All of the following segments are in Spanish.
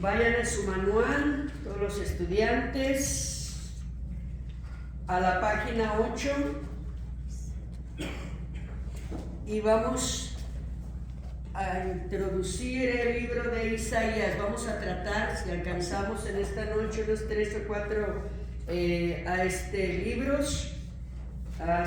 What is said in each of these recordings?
Vayan a su manual, todos los estudiantes, a la página 8 y vamos a introducir el libro de Isaías. Vamos a tratar, si alcanzamos en esta noche, unos 3 o 4 libros.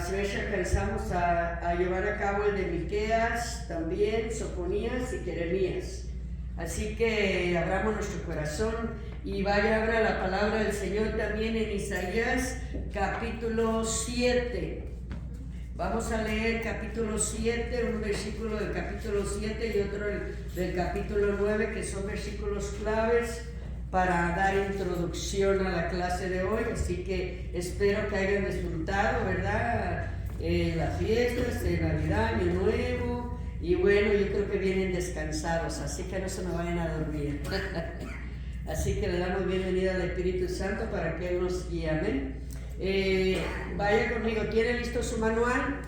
Si ves, alcanzamos a llevar a cabo el de Miqueas, también Sofonías y Jeremías. Así que abramos nuestro corazón y vaya ahora la palabra del Señor también en Isaías capítulo 7. Vamos a leer capítulo 7, un versículo del capítulo 7 y otro del capítulo 9, que son versículos claves para dar introducción a la clase de hoy. Así que espero que hayan disfrutado, ¿verdad? Las fiestas de Navidad, Año Nuevo. Y bueno, yo creo que vienen descansados, así que no se me vayan a dormir. Así que le damos bienvenida al Espíritu Santo para que Él nos guíe. Amén. Vaya conmigo, ¿tiene listo su manual?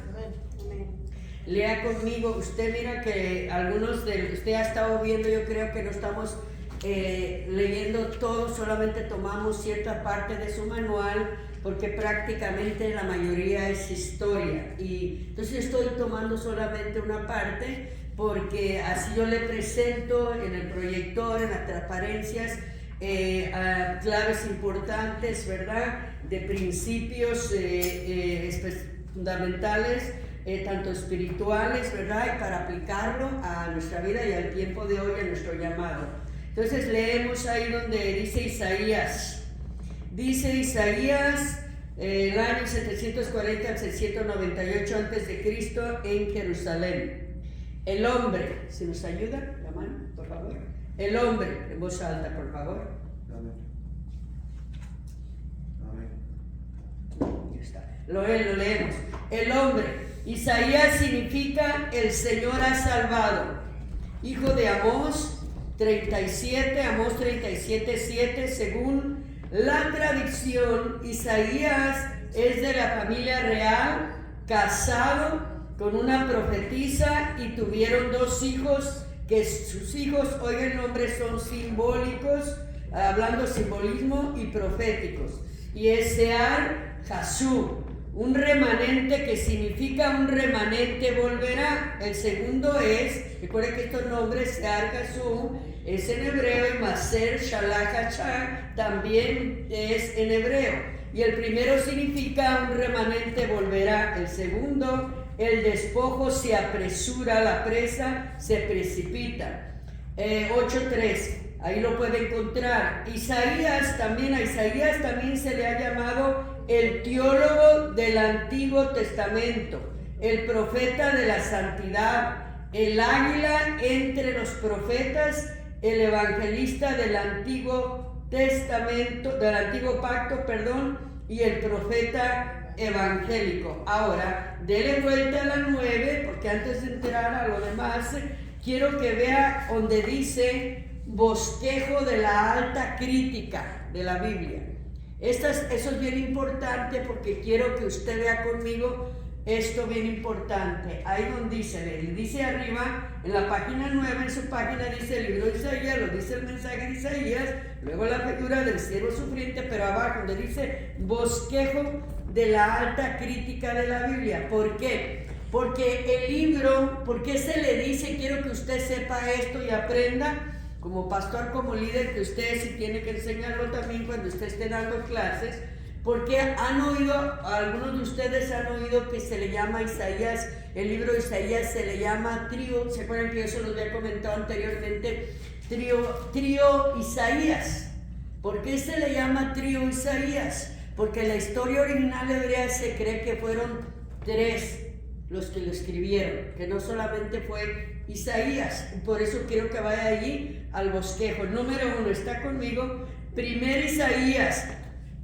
Lea conmigo. Usted mira que algunos de los que usted ha estado viendo, yo creo que no estamos leyendo todo, solamente tomamos cierta parte de su manual, porque prácticamente la mayoría es historia, y entonces estoy tomando solamente una parte, porque así yo le presento en el proyector, en las transparencias, claves importantes, ¿verdad?, de principios fundamentales, tanto espirituales, ¿verdad?, y para aplicarlo a nuestra vida y al tiempo de hoy, a nuestro llamado. Entonces leemos ahí donde dice Isaías. Dice Isaías, el año 740 al 698 a.C. en Jerusalén. El hombre, ¿se nos ayuda la mano, por favor? El hombre, en voz alta, por favor. Amén. Amén. Ya está. Lo leemos. El hombre. Isaías significa el Señor ha salvado. Hijo de Amós 37, Amós 37:7, según la tradición. Isaías es de la familia real, casado con una profetisa, y tuvieron 2 hijos, que sus hijos, oigan el nombre, son simbólicos, hablando simbolismo, y proféticos. Y es Sear Jasub, un remanente, que significa un remanente volverá. El segundo es, recuerden que estos nombres, Sear Jasub, es en hebreo, y Maser Shalach Hachar también es en hebreo. Y el primero significa un remanente volverá. El segundo, el despojo se apresura, la presa se precipita. 8:3, ahí lo puede encontrar. Isaías también, a Isaías también se le ha llamado el teólogo del Antiguo Testamento, el profeta de la santidad, el águila entre los profetas, el evangelista del Antiguo Testamento, del Antiguo Pacto, y el profeta evangélico. Ahora, dele vuelta a la 9, porque antes de entrar a lo demás, quiero que vea donde dice bosquejo de la alta crítica de la Biblia. Eso es bien importante, porque quiero que usted vea conmigo esto bien importante. Ahí donde dice arriba, en la página 9, en su página, dice el libro de Isaías, lo dice el mensaje de Isaías, luego la figura del siervo sufriente, pero abajo donde dice bosquejo de la alta crítica de la Biblia. ¿Por qué? Porque el libro, ¿por qué se le dice? Quiero que usted sepa esto y aprenda, como pastor, como líder, que usted sí tiene que enseñarlo también cuando usted esté dando clases. Porque han oído, algunos de ustedes han oído que se le llama Isaías, el libro de Isaías se le llama trío. ¿Se acuerdan que yo se los había comentado anteriormente? Trío Isaías. ¿Por qué se le llama trío Isaías? Porque en la historia original hebrea se cree que fueron 3 los que lo escribieron, que no solamente fue Isaías. Por eso quiero que vaya allí al bosquejo. Número 1, ¿está conmigo? Primer Isaías.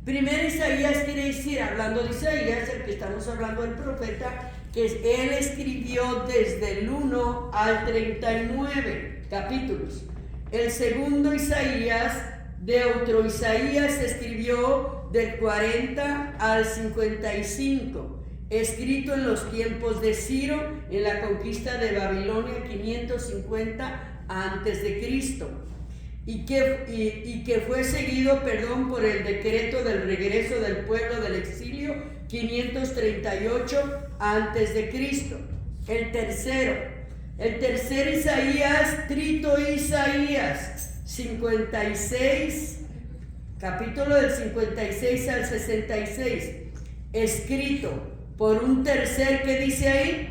Primer Isaías quiere decir, hablando de Isaías, el que estamos hablando del profeta, que él escribió desde el 1 al 39 capítulos. El segundo Isaías, Deutero Isaías, escribió del 40 al 55, escrito en los tiempos de Ciro, en la conquista de Babilonia, 550 a.C. y que fue seguido, por el decreto del regreso del pueblo del exilio 538 antes de Cristo. El tercer Isaías, Trito Isaías 56, capítulo del 56 al 66, escrito por un tercer, ¿qué dice ahí?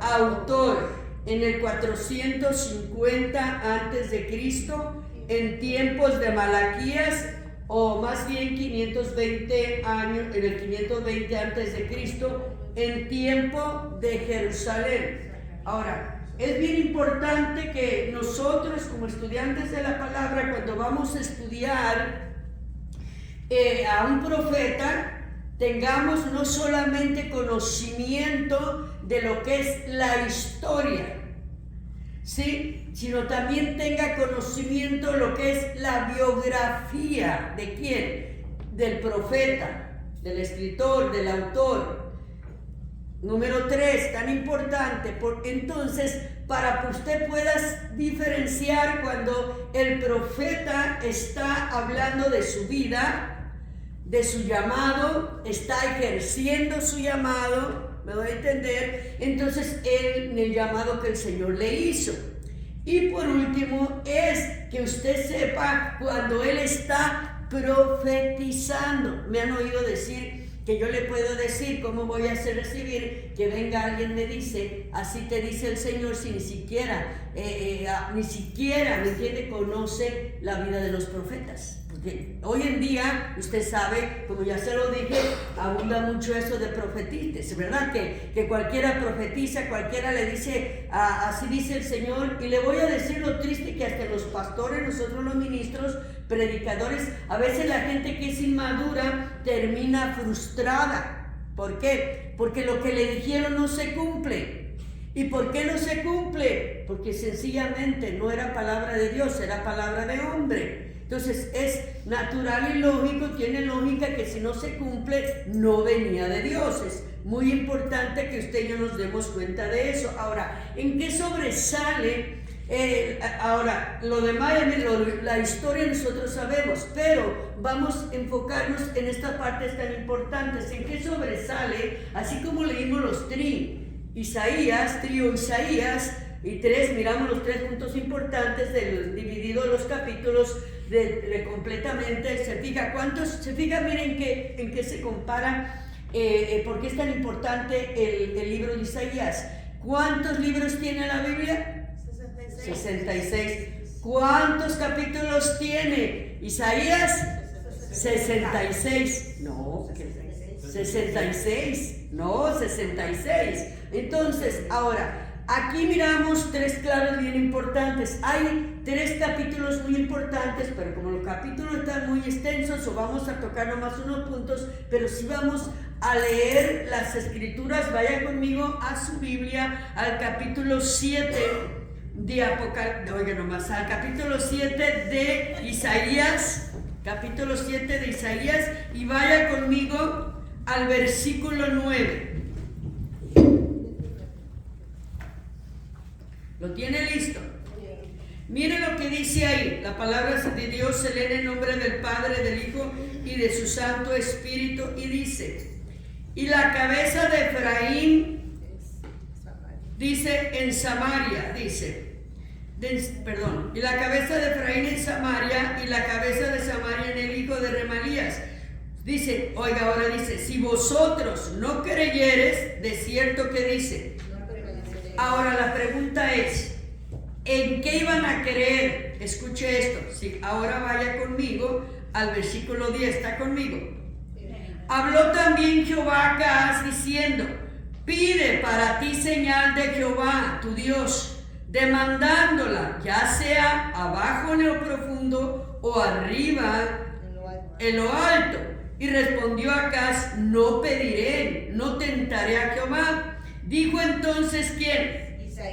Autor, en el 450 antes de Cristo, en tiempos de Malaquías, o más bien 520 años, en el 520 antes de Cristo, en tiempo de Jerusalén. Ahora, es bien importante que nosotros como estudiantes de la palabra, cuando vamos a estudiar a un profeta, tengamos no solamente conocimiento de lo que es la historia, ¿sí?, sino también tenga conocimiento de lo que es la biografía. ¿De quién? Del profeta, del escritor, del autor. Número 3, tan importante, entonces, para que usted pueda diferenciar cuando el profeta está hablando de su vida, de su llamado, está ejerciendo su llamado, ¿me doy a entender? Entonces, en el llamado que el Señor le hizo. Y por último, es que usted sepa cuando Él está profetizando. Me han oído decir que yo le puedo decir cómo voy a hacer recibir, que venga alguien me dice, así te dice el Señor, si ni siquiera, ¿me entiende?, conoce la vida de los profetas. Porque hoy en día, usted sabe, como ya se lo dije, abunda mucho eso de profetites, ¿verdad? Que cualquiera profetiza, cualquiera le dice, así dice el Señor. Y le voy a decir lo triste, que hasta los pastores, nosotros los ministros, predicadores, a veces la gente que es inmadura termina frustrada. ¿Por qué? Porque lo que le dijeron no se cumple. ¿Y por qué no se cumple? Porque sencillamente no era palabra de Dios, era palabra de hombre. Entonces es natural y lógico, tiene lógica que si no se cumple, no venía de Dios. Es muy importante que usted y yo nos demos cuenta de eso. Ahora, ¿en qué sobresale? Ahora, lo demás, la historia nosotros sabemos, pero vamos a enfocarnos en estas partes tan importantes. ¿En qué sobresale? Así como leímos los trío Isaías y 3, miramos los 3 puntos importantes dividido los capítulos completamente. Se fija, miren en qué se compara, por qué es tan importante el libro de Isaías. ¿Cuántos libros tiene la Biblia? 66. ¿Cuántos capítulos tiene Isaías? 66. No, 66. No, 66. Entonces, ahora, aquí miramos 3 claves bien importantes. Hay 3 capítulos muy importantes, pero como los capítulos están muy extensos, o vamos a tocar nomás unos puntos, pero si vamos a leer las escrituras, vaya conmigo a su Biblia, al capítulo 7 de Apocalipsis, oiga nomás, al capítulo 7 de Isaías, capítulo 7 de Isaías, y vaya conmigo al versículo 9. ¿Lo tiene listo? Mire lo que dice ahí. La palabra de Dios se lee en el nombre del Padre, del Hijo y de su Santo Espíritu, y dice: y la cabeza de Efraín, dice en Samaria, y la cabeza de Efraín en Samaria, y la cabeza de Samaria en el hijo de Remalías. Dice, oiga, ahora dice, si vosotros no creyeres, de cierto que dice. Ahora la pregunta es, ¿en qué iban a creer? Escuche esto. Sí, ahora vaya conmigo al versículo 10, ¿está conmigo? Habló también Jehová a Acaz diciendo: pide para ti señal de Jehová tu Dios, demandándola, ya sea abajo en lo profundo o arriba en lo alto. Y respondió Acaz: no pediré, no tentaré a Jehová. Dijo entonces, ¿quién?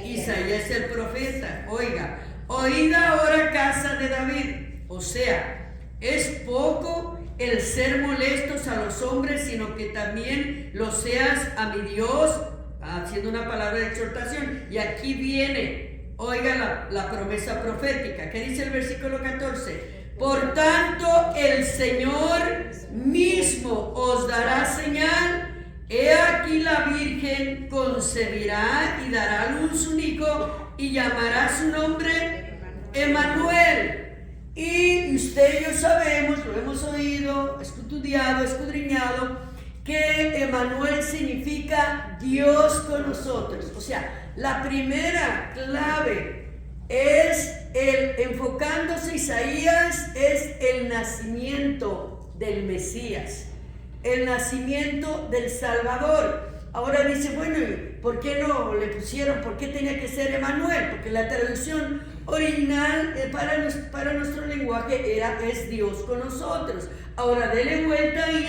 Isaías el profeta. Oiga, oíd ahora, casa de David. O sea, es poco el ser molestos a los hombres, sino que también lo seas a mi Dios, haciendo una palabra de exhortación. Y aquí viene oiga la promesa profética. ¿Qué dice el versículo 14? Por tanto, el Señor mismo os dará señal. He aquí la Virgen concebirá y dará a luz un hijo y llamará su nombre Emmanuel. Y usted y yo sabemos, lo hemos oído, estudiado, escudriñado, que Emmanuel significa Dios con nosotros. O sea, la primera clave es enfocándose Isaías, es el nacimiento del Mesías, el nacimiento del Salvador. Ahora dice, bueno, ¿por qué no le pusieron? ¿Por qué tenía que ser Emmanuel? Porque la traducción original para nuestro lenguaje es Dios con nosotros. Ahora dele vuelta ahí,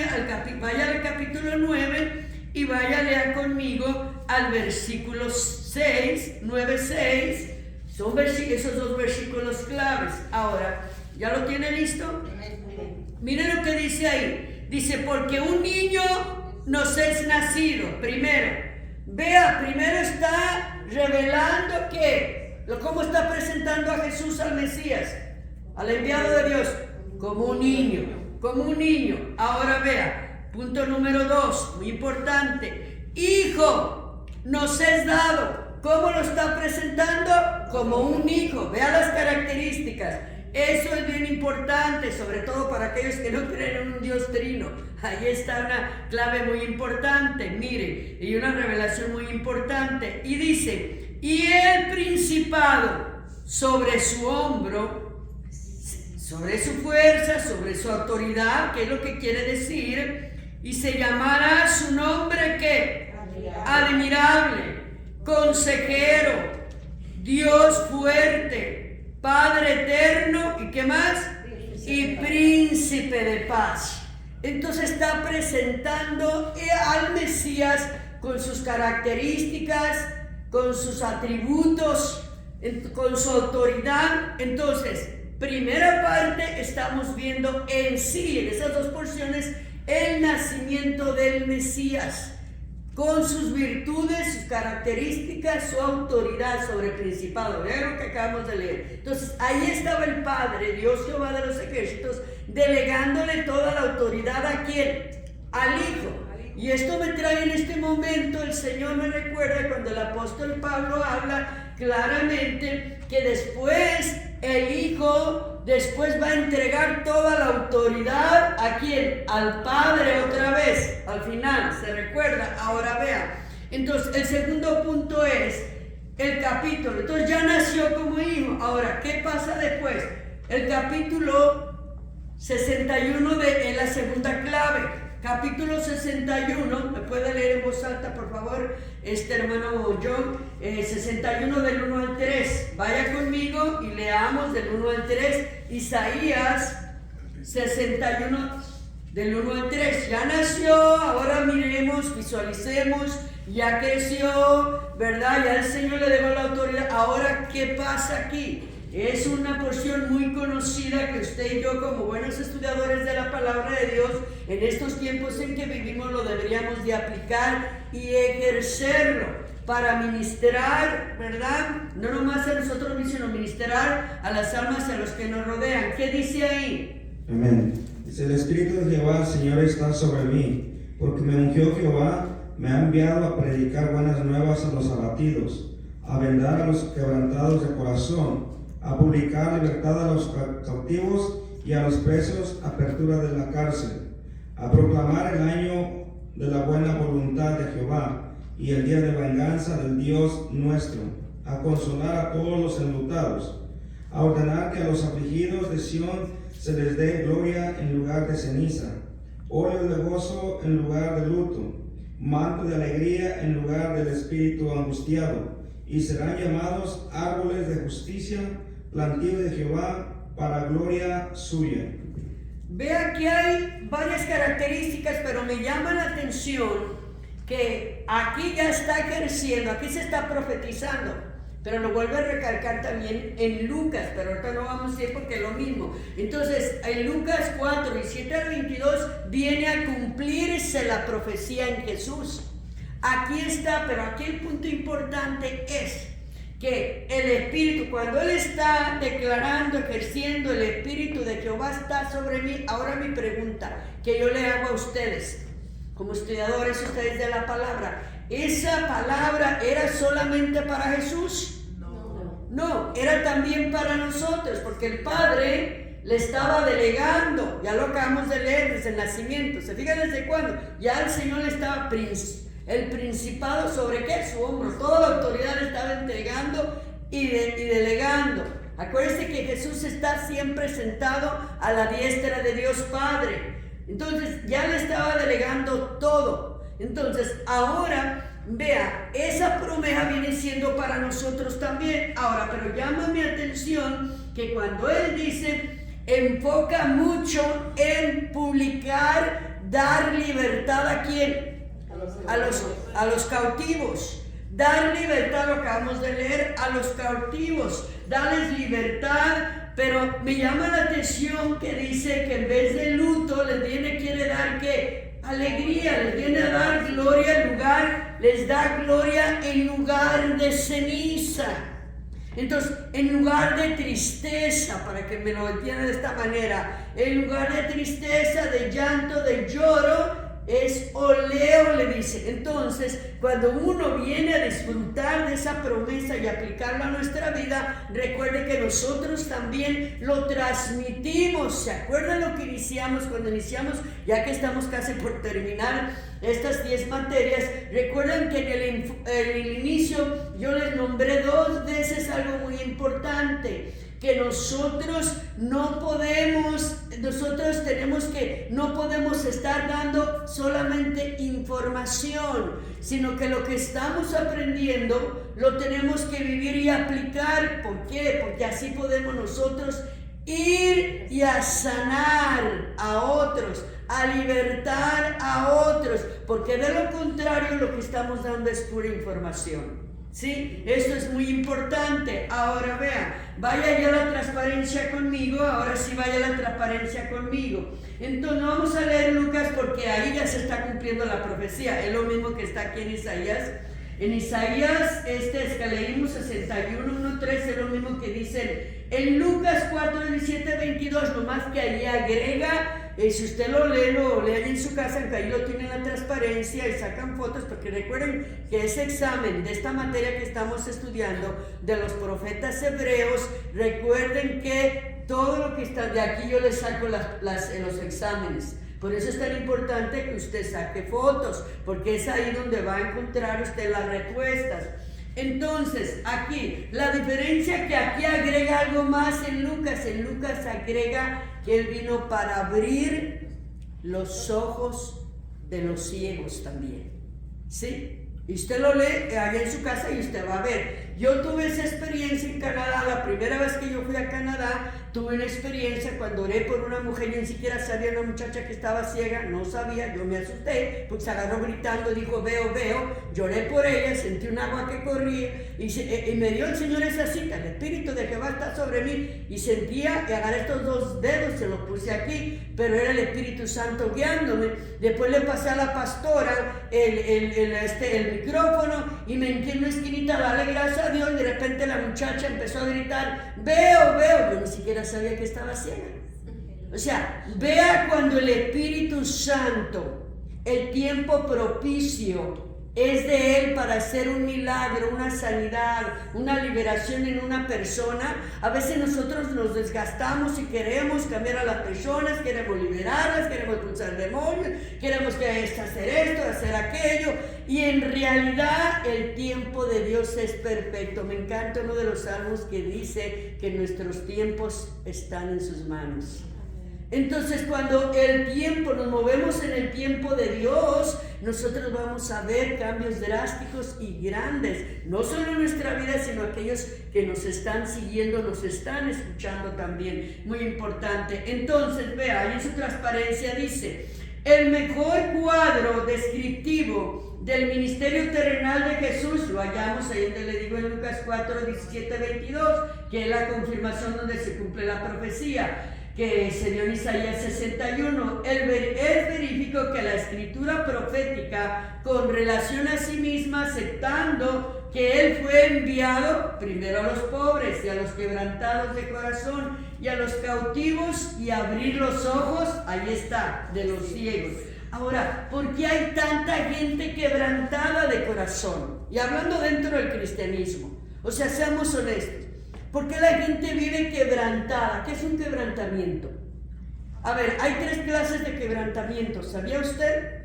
vaya al capítulo 9 y vaya a leer conmigo al versículo 6, 9, 6. Son esos dos versículos claves. Ahora, ¿ya lo tiene listo? Miren lo que dice ahí. Dice, porque un niño nos es nacido. Primero está revelando cómo está presentando a Jesús, al Mesías, al enviado de Dios, como un niño. Ahora vea, punto número 2, muy importante. Hijo nos es dado. ¿Cómo lo está presentando? Como un hijo. Vea las características. Eso es bien importante, sobre todo para aquellos que no creen en un Dios trino. Ahí está una clave muy importante, mire, y una revelación muy importante. Y dice, y el principado sobre su hombro, sobre su fuerza, sobre su autoridad, que es lo que quiere decir, y se llamará su nombre, ¿qué? Admirable, consejero, Dios fuerte, Padre eterno, ¿y qué más? Y príncipe de paz. Entonces está presentando al Mesías con sus características, con sus atributos, con su autoridad. Entonces, primera parte, estamos viendo en sí, en esas dos porciones, el nacimiento del Mesías, con sus virtudes, sus características, su autoridad sobre el principado. Vean lo que acabamos de leer. Entonces, ahí estaba el Padre, Dios Jehová de los ejércitos, delegándole toda la autoridad ¿a quién? Al Hijo. Y esto me trae en este momento, el Señor me recuerda cuando el apóstol Pablo habla claramente que después el Hijo va a entregar toda la autoridad ¿a quién? Al Padre otra vez, al final, ¿se recuerda? Ahora vea. Entonces, el segundo punto es el capítulo. Entonces ya nació como hijo. Ahora, ¿qué pasa después? El capítulo 61 es la segunda clave. Capítulo 61, ¿me puede leer en voz alta, por favor, hermano John? 61 del 1 al 3. Vaya conmigo y leamos del 1 al 3. Isaías 61 del 1 al 3. Ya nació, ahora miremos, visualicemos, ya creció, ¿verdad? Ya el Señor le dejó la autoridad. Ahora, ¿qué pasa aquí? Es una porción muy conocida que usted y yo, como buenos estudiadores de la palabra de Dios, en estos tiempos en que vivimos lo deberíamos de aplicar y ejercerlo para ministrar, ¿verdad? No nomás a nosotros mismos, sino ministrar a las almas y a los que nos rodean. ¿Qué dice ahí? Amén. Dice, el Espíritu de Jehová, el Señor, está sobre mí, porque me ungió Jehová, me ha enviado a predicar buenas nuevas a los abatidos, a vendar a los quebrantados de corazón, a publicar libertad a los cautivos y a los presos, apertura de la cárcel, a proclamar el año de la buena voluntad de Jehová y el día de venganza del Dios nuestro, a consolar a todos los enlutados, a ordenar que a los afligidos de Sión se les dé gloria en lugar de ceniza, óleo de gozo en lugar de luto, manto de alegría en lugar del espíritu angustiado, y serán llamados árboles de justicia, plantío de Jehová para gloria suya. Vea que hay varias características, pero me llama la atención que aquí ya está ejerciendo, aquí se está profetizando, pero lo vuelve a recalcar también en Lucas, pero ahorita no vamos a ir porque es lo mismo. Entonces, en Lucas 4, 17 al 22, viene a cumplirse la profecía en Jesús. Aquí está, pero aquí el punto importante es que el Espíritu, cuando Él está declarando, ejerciendo el Espíritu de Jehová está sobre mí, ahora mi pregunta que yo le hago a ustedes, como estudiadores ustedes de la palabra, ¿esa palabra era solamente para Jesús? No, era también para nosotros, porque el Padre le estaba delegando, ya lo acabamos de leer desde el nacimiento, ¿se fijan desde cuándo? Ya el Señor le estaba el principado sobre qué, su hombro, toda la autoridad le estaba entregando y delegando. Acuérdense que Jesús está siempre sentado a la diestra de Dios Padre, entonces ya le estaba delegando todo. Entonces ahora vea, esa promesa viene siendo para nosotros también. Ahora, pero llama mi atención que cuando Él dice, enfoca mucho en publicar, dar libertad ¿a quién? A los cautivos. Dar libertad, lo acabamos de leer, a los cautivos, darles libertad, pero me llama la atención que dice que en vez de luto quiere dar ¿qué? Alegría, les viene a dar gloria en lugar, les da gloria en lugar de ceniza. Entonces, en lugar de tristeza, para que me lo entiendan de esta manera, en lugar de tristeza, de llanto, de lloro, es oleo, le dice. Entonces, cuando uno viene a disfrutar de esa promesa y aplicarla a nuestra vida, recuerde que nosotros también lo transmitimos. ¿Se acuerdan lo que iniciamos cuando iniciamos? Ya que estamos casi por terminar estas 10 materias, recuerdan que en el inicio yo les nombré 2 veces algo muy importante, que nosotros no podemos estar dando solamente información, sino que lo que estamos aprendiendo lo tenemos que vivir y aplicar. ¿Por qué? Porque así podemos nosotros ir y a sanar a otros, a libertar a otros, porque de lo contrario lo que estamos dando es pura información. ¿Sí? Esto es muy importante. Ahora vean, vaya ya la transparencia conmigo, ahora sí vaya la transparencia conmigo. Entonces no vamos a leer Lucas porque ahí ya se está cumpliendo la profecía, es lo mismo que está aquí en Isaías. En Isaías, es que leímos 61:1-3, es lo mismo que dicen en Lucas 4:17-22, nomás que ahí agrega. Si usted lo lee ahí en su casa, que ahí lo tienen la transparencia y sacan fotos, porque recuerden que ese examen de esta materia que estamos estudiando de los profetas hebreos, recuerden que todo lo que está de aquí yo les saco los exámenes. Por eso es tan importante que usted saque fotos, porque es ahí donde va a encontrar usted las respuestas. Entonces, aquí, la diferencia que aquí agrega algo más en Lucas agrega que Él vino para abrir los ojos de los ciegos también, ¿sí? Y usted lo lee allá en su casa y usted va a ver. Yo tuve esa experiencia en Canadá, la primera vez que yo fui a Canadá, tuve una experiencia cuando oré por una mujer, yo ni siquiera sabía, una muchacha que estaba ciega, no sabía, yo me asusté, porque se agarró gritando, dijo, veo, lloré por ella, sentí un agua que corría, y me dio el Señor esa cita, el Espíritu de Jehová está sobre mí, y sentía, y agarré estos 2 dedos, se los puse aquí, pero era el Espíritu Santo guiándome. Después le pasé a la pastora el micrófono, y me metí en una esquinita, dale gracias a Dios, y de repente la muchacha empezó a gritar, veo, yo ni siquiera sabía que estaba ciega. O sea, vea cuando el Espíritu Santo, el tiempo propicio es de Él para hacer un milagro, una sanidad, una liberación en una persona. A veces nosotros nos desgastamos y queremos cambiar a las personas, queremos liberarlas, queremos expulsar demonios, queremos hacer esto, hacer aquello, y en realidad el tiempo de Dios es perfecto. Me encanta uno de los salmos que dice que nuestros tiempos están en sus manos. Entonces, cuando nos movemos en el tiempo de Dios, nosotros vamos a ver cambios drásticos y grandes, no solo en nuestra vida, sino aquellos que nos están siguiendo, nos están escuchando también, muy importante. Entonces, vea, ahí en su transparencia dice, el mejor cuadro descriptivo del ministerio terrenal de Jesús, lo hallamos ahí donde le digo en Lucas 4:17-22, que es la confirmación donde se cumple la profecía que se dio en Isaías 61. Es verífico que la escritura profética con relación a sí misma, aceptando que Él fue enviado primero a los pobres y a los quebrantados de corazón y a los cautivos y a abrir los ojos, ahí está, de los ciegos. Ahora, ¿por qué hay tanta gente quebrantada de corazón? Y hablando dentro del cristianismo, o sea, seamos honestos, ¿por qué la gente vive quebrantada? ¿Qué es un quebrantamiento? A ver, hay 3 clases de quebrantamiento, ¿sabía usted?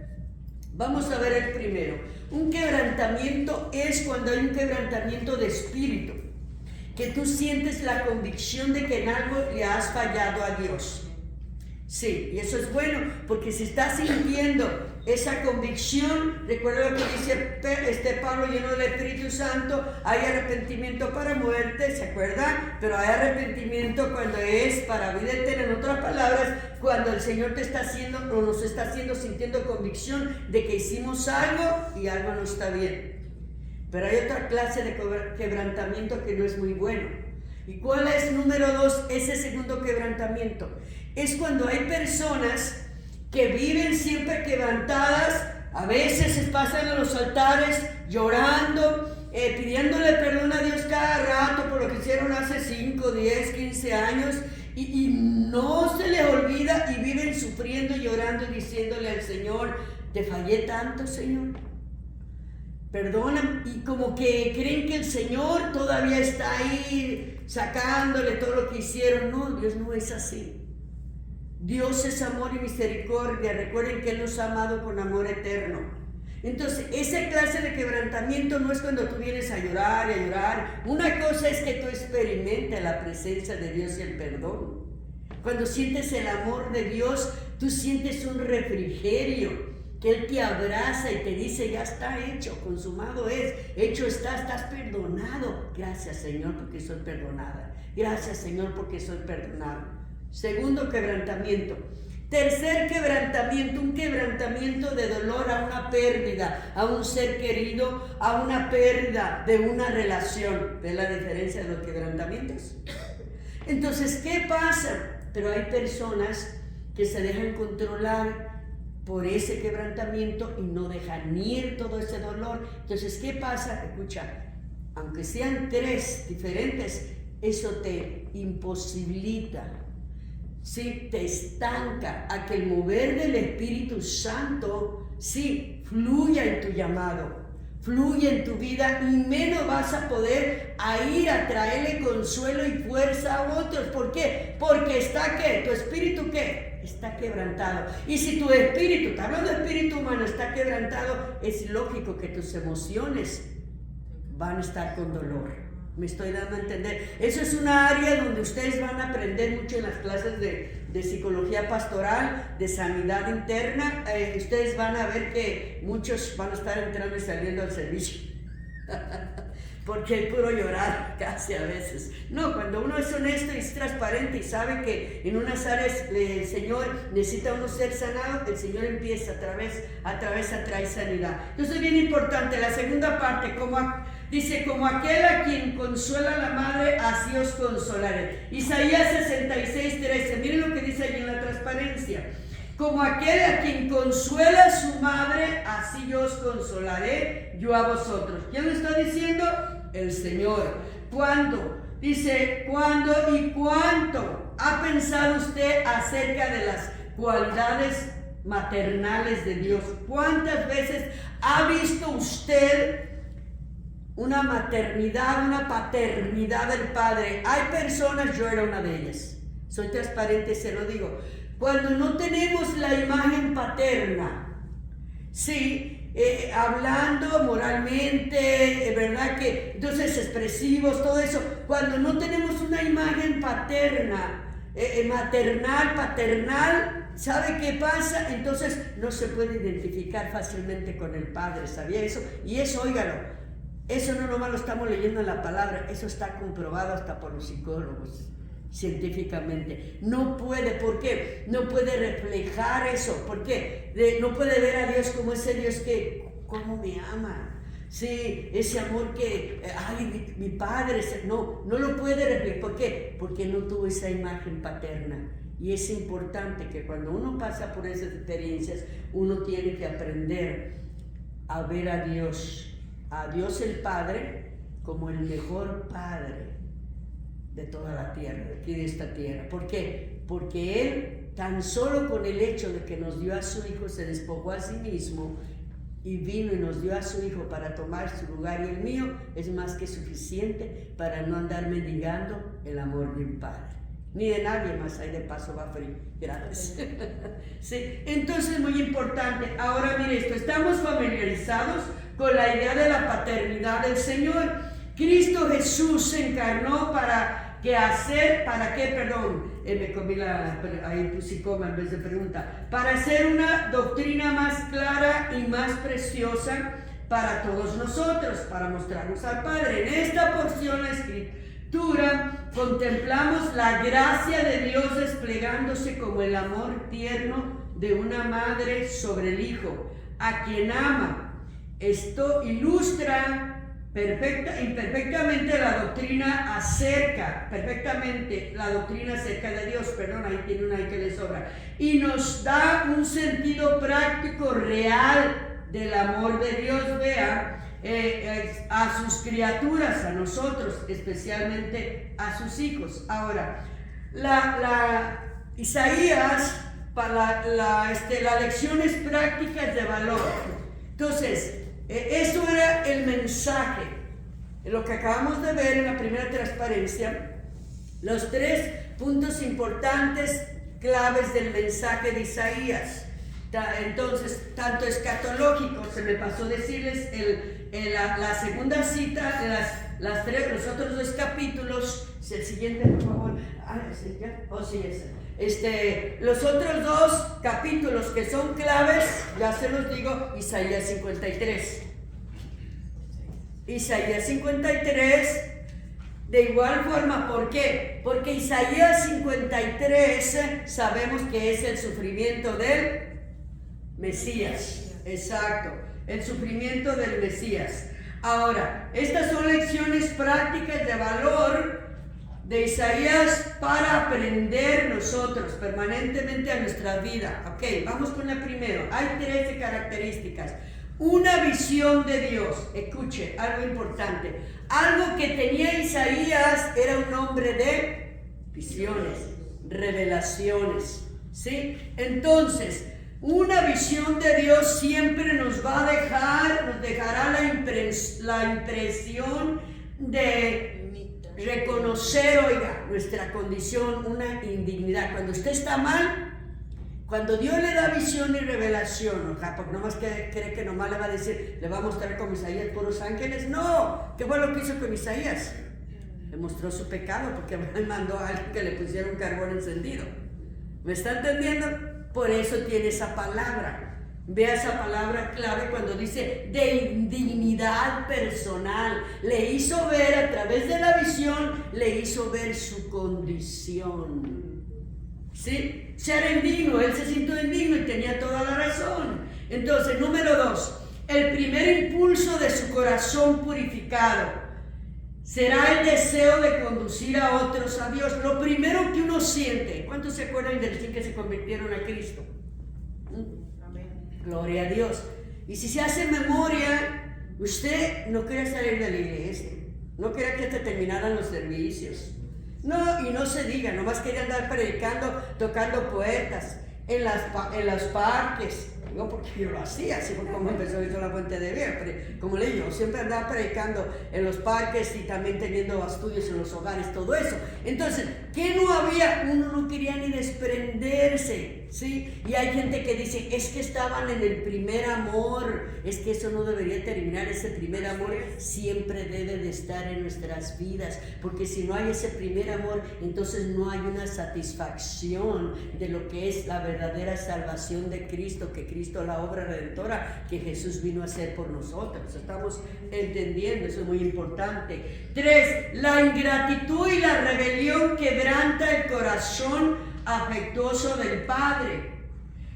Vamos a ver el primero. Un quebrantamiento es cuando hay un quebrantamiento de espíritu, que tú sientes la convicción de que en algo le has fallado a Dios. Sí, y eso es bueno, porque si estás sintiendo esa convicción, recuerda lo que dice Pablo, lleno del Espíritu Santo, hay arrepentimiento para muerte, ¿se acuerdan? Pero hay arrepentimiento cuando es para vida eterna. En otras palabras, cuando el Señor te está haciendo o nos está haciendo sintiendo convicción de que hicimos algo y algo no está bien. Pero hay otra clase de quebrantamiento que no es muy bueno. ¿Y cuál es, número 2, ese segundo quebrantamiento? Es cuando hay personas que viven siempre quebrantadas, a veces se pasan a los altares llorando, pidiéndole perdón a Dios cada rato por lo que hicieron hace 5, 10, 15 años, y no se les olvida y viven sufriendo y llorando y diciéndole al Señor, te fallé tanto, Señor. Perdona, y como que creen que el Señor todavía está ahí sacándole todo lo que hicieron. No, Dios no es así. Dios es amor y misericordia. Recuerden que Él nos ha amado con amor eterno. Entonces, esa clase de quebrantamiento no es cuando tú vienes a llorar y a llorar. Una cosa es que tú experimentes la presencia de Dios y el perdón. Cuando sientes el amor de Dios, tú sientes un refrigerio, que Él te abraza y te dice, ya está hecho, consumado es, hecho está, estás perdonado. Gracias, Señor, porque soy perdonada. Gracias, Señor, porque soy perdonado. Segundo quebrantamiento. Tercer quebrantamiento, un quebrantamiento de dolor a una pérdida, a un ser querido, a una pérdida de una relación. ¿Ves la diferencia de los quebrantamientos? Entonces, ¿qué pasa? Pero hay personas que se dejan controlar por ese quebrantamiento y no dejan ir todo ese dolor. Entonces, ¿qué pasa? Escucha, aunque sean 3 diferentes, eso te imposibilita, ¿sí? Te estanca a que el mover del Espíritu Santo, sí, fluya en tu llamado, fluya en tu vida, y menos vas a poder ir a traerle consuelo y fuerza a otros. ¿Por qué? Porque está, ¿qué? ¿Tu espíritu qué? Está quebrantado. Y si tu espíritu, está hablando de espíritu humano, está quebrantado, es lógico que tus emociones van a estar con dolor. Me estoy dando a entender. Eso es una área donde ustedes van a aprender mucho en las clases de psicología pastoral, de sanidad interna. Ustedes van a ver que muchos van a estar entrando y saliendo al servicio. Porque es puro llorar casi a veces. No, cuando uno es honesto y es transparente y sabe que en unas áreas el Señor necesita uno ser sanado, el Señor empieza a través traer sanidad. Entonces es bien importante la segunda parte, dice, como aquel a quien consuela la madre, así os consolaré. Isaías 66:13, miren lo que dice allí en la transparencia. Como aquel a quien consuela a su madre, así yo os consolaré yo a vosotros. ¿Quién lo está diciendo? El Señor. ¿Cuándo? Dice, ¿cuándo y cuánto ha pensado usted acerca de las cualidades maternales de Dios? ¿Cuántas veces ha visto usted una maternidad, una paternidad del Padre? Hay personas, yo era una de ellas, soy transparente, se lo digo. Cuando no tenemos la imagen paterna, sí, hablando moralmente, ¿verdad? Que entonces expresivos, todo eso, cuando no tenemos una imagen paterna, maternal, paternal, ¿sabe qué pasa? Entonces no se puede identificar fácilmente con el Padre, ¿sabía eso? Y eso, óigalo, eso no nomás lo estamos leyendo en la palabra, eso está comprobado hasta por los psicólogos. Científicamente, no puede. ¿Por qué? No puede reflejar eso. ¿Por qué? No puede ver a Dios como ese Dios que, ¿cómo me ama? Sí, ese amor que, ay, mi padre, no lo puede reflejar. ¿Por qué? Porque no tuvo esa imagen paterna. Y es importante que cuando uno pasa por esas experiencias, uno tiene que aprender a ver a Dios el Padre, como el mejor padre de toda la tierra, de aquí de esta tierra. ¿Por qué? Porque Él, tan solo con el hecho de que nos dio a su Hijo, se despojó a sí mismo y vino y nos dio a su Hijo para tomar su lugar y el mío, es más que suficiente para no andar mendigando el amor de un padre. Ni de nadie más, ahí de paso va free, gratis. Sí, entonces muy importante. Ahora mire esto, estamos familiarizados con la idea de la paternidad del Señor. Cristo Jesús se encarnó para qué, me comí ahí puse coma en vez de pregunta, para hacer una doctrina más clara y más preciosa para todos nosotros, para mostrarnos al Padre. En esta porción la Escritura contemplamos la gracia de Dios desplegándose como el amor tierno de una madre sobre el Hijo, a quien ama. Esto ilustra imperfectamente la doctrina acerca de Dios, perdón, ahí tiene una ahí que le sobra, y nos da un sentido práctico real del amor de Dios, a sus criaturas, a nosotros, especialmente a sus hijos. Ahora, Isaías, para las lecciones prácticas de valor. Entonces, eso era el mensaje, lo que acabamos de ver en la primera transparencia, los 3 puntos importantes, claves del mensaje de Isaías. Entonces, tanto escatológico, se me pasó decirles la segunda cita, los otros 2 capítulos, el siguiente por favor, los otros 2 capítulos que son claves, ya se los digo, Isaías 53. Isaías 53, de igual forma, ¿por qué? Porque Isaías 53 sabemos que es el sufrimiento del Mesías. Exacto, el sufrimiento del Mesías. Ahora, estas son lecciones prácticas de valor de Isaías para aprender nosotros permanentemente a nuestra vida. Ok, vamos con la primera. Hay 13 características. Una visión de Dios. Escuche, algo importante. Algo que tenía Isaías era un hombre de visiones, revelaciones. ¿Sí? Entonces, una visión de Dios siempre nos dejará la impresión de reconocer, nuestra condición, una indignidad. Cuando usted está mal, cuando Dios le da visión y revelación, porque nomás cree que nomás le va a decir, le va a mostrar como Isaías puros ángeles. No, ¿qué fue lo que hizo con Isaías? Le mostró su pecado porque me mandó a alguien que le pusiera un carbón encendido. ¿Me está entendiendo? Por eso tiene esa palabra. Vea esa palabra clave cuando dice de indignidad personal. Le hizo ver a través de la visión, le hizo ver su condición. ¿Sí? Ser indigno, él se sintió indigno y tenía toda la razón. Entonces, número 2, el primer impulso de su corazón purificado será el deseo de conducir a otros a Dios. Lo primero que uno siente. ¿Cuántos se acuerdan del día que se convirtieron a Cristo? Gloria a Dios. Y si se hace memoria, usted no quería salir de la iglesia, no quería que terminaran los servicios. No, y no se diga, nomás quería andar predicando, tocando puertas en los parques. Digo, porque yo lo hacía, así como empezó esto la Fuente de Vida. Como le digo, siempre andaba predicando en los parques y también teniendo estudios en los hogares, todo eso. Entonces, ¿qué no había? Uno no quería ni desprenderse, ¿sí? Y hay gente que dice, es que estaban en el primer amor. Es que eso no debería terminar. Ese primer amor siempre debe de estar en nuestras vidas, porque si no hay ese primer amor, entonces no hay una satisfacción de lo que es la verdadera salvación de Cristo, que Cristo, la obra redentora que Jesús vino a hacer por nosotros. Estamos entendiendo, eso es muy importante. 3, la ingratitud y la rebelión quebranta el corazón afectuoso del Padre.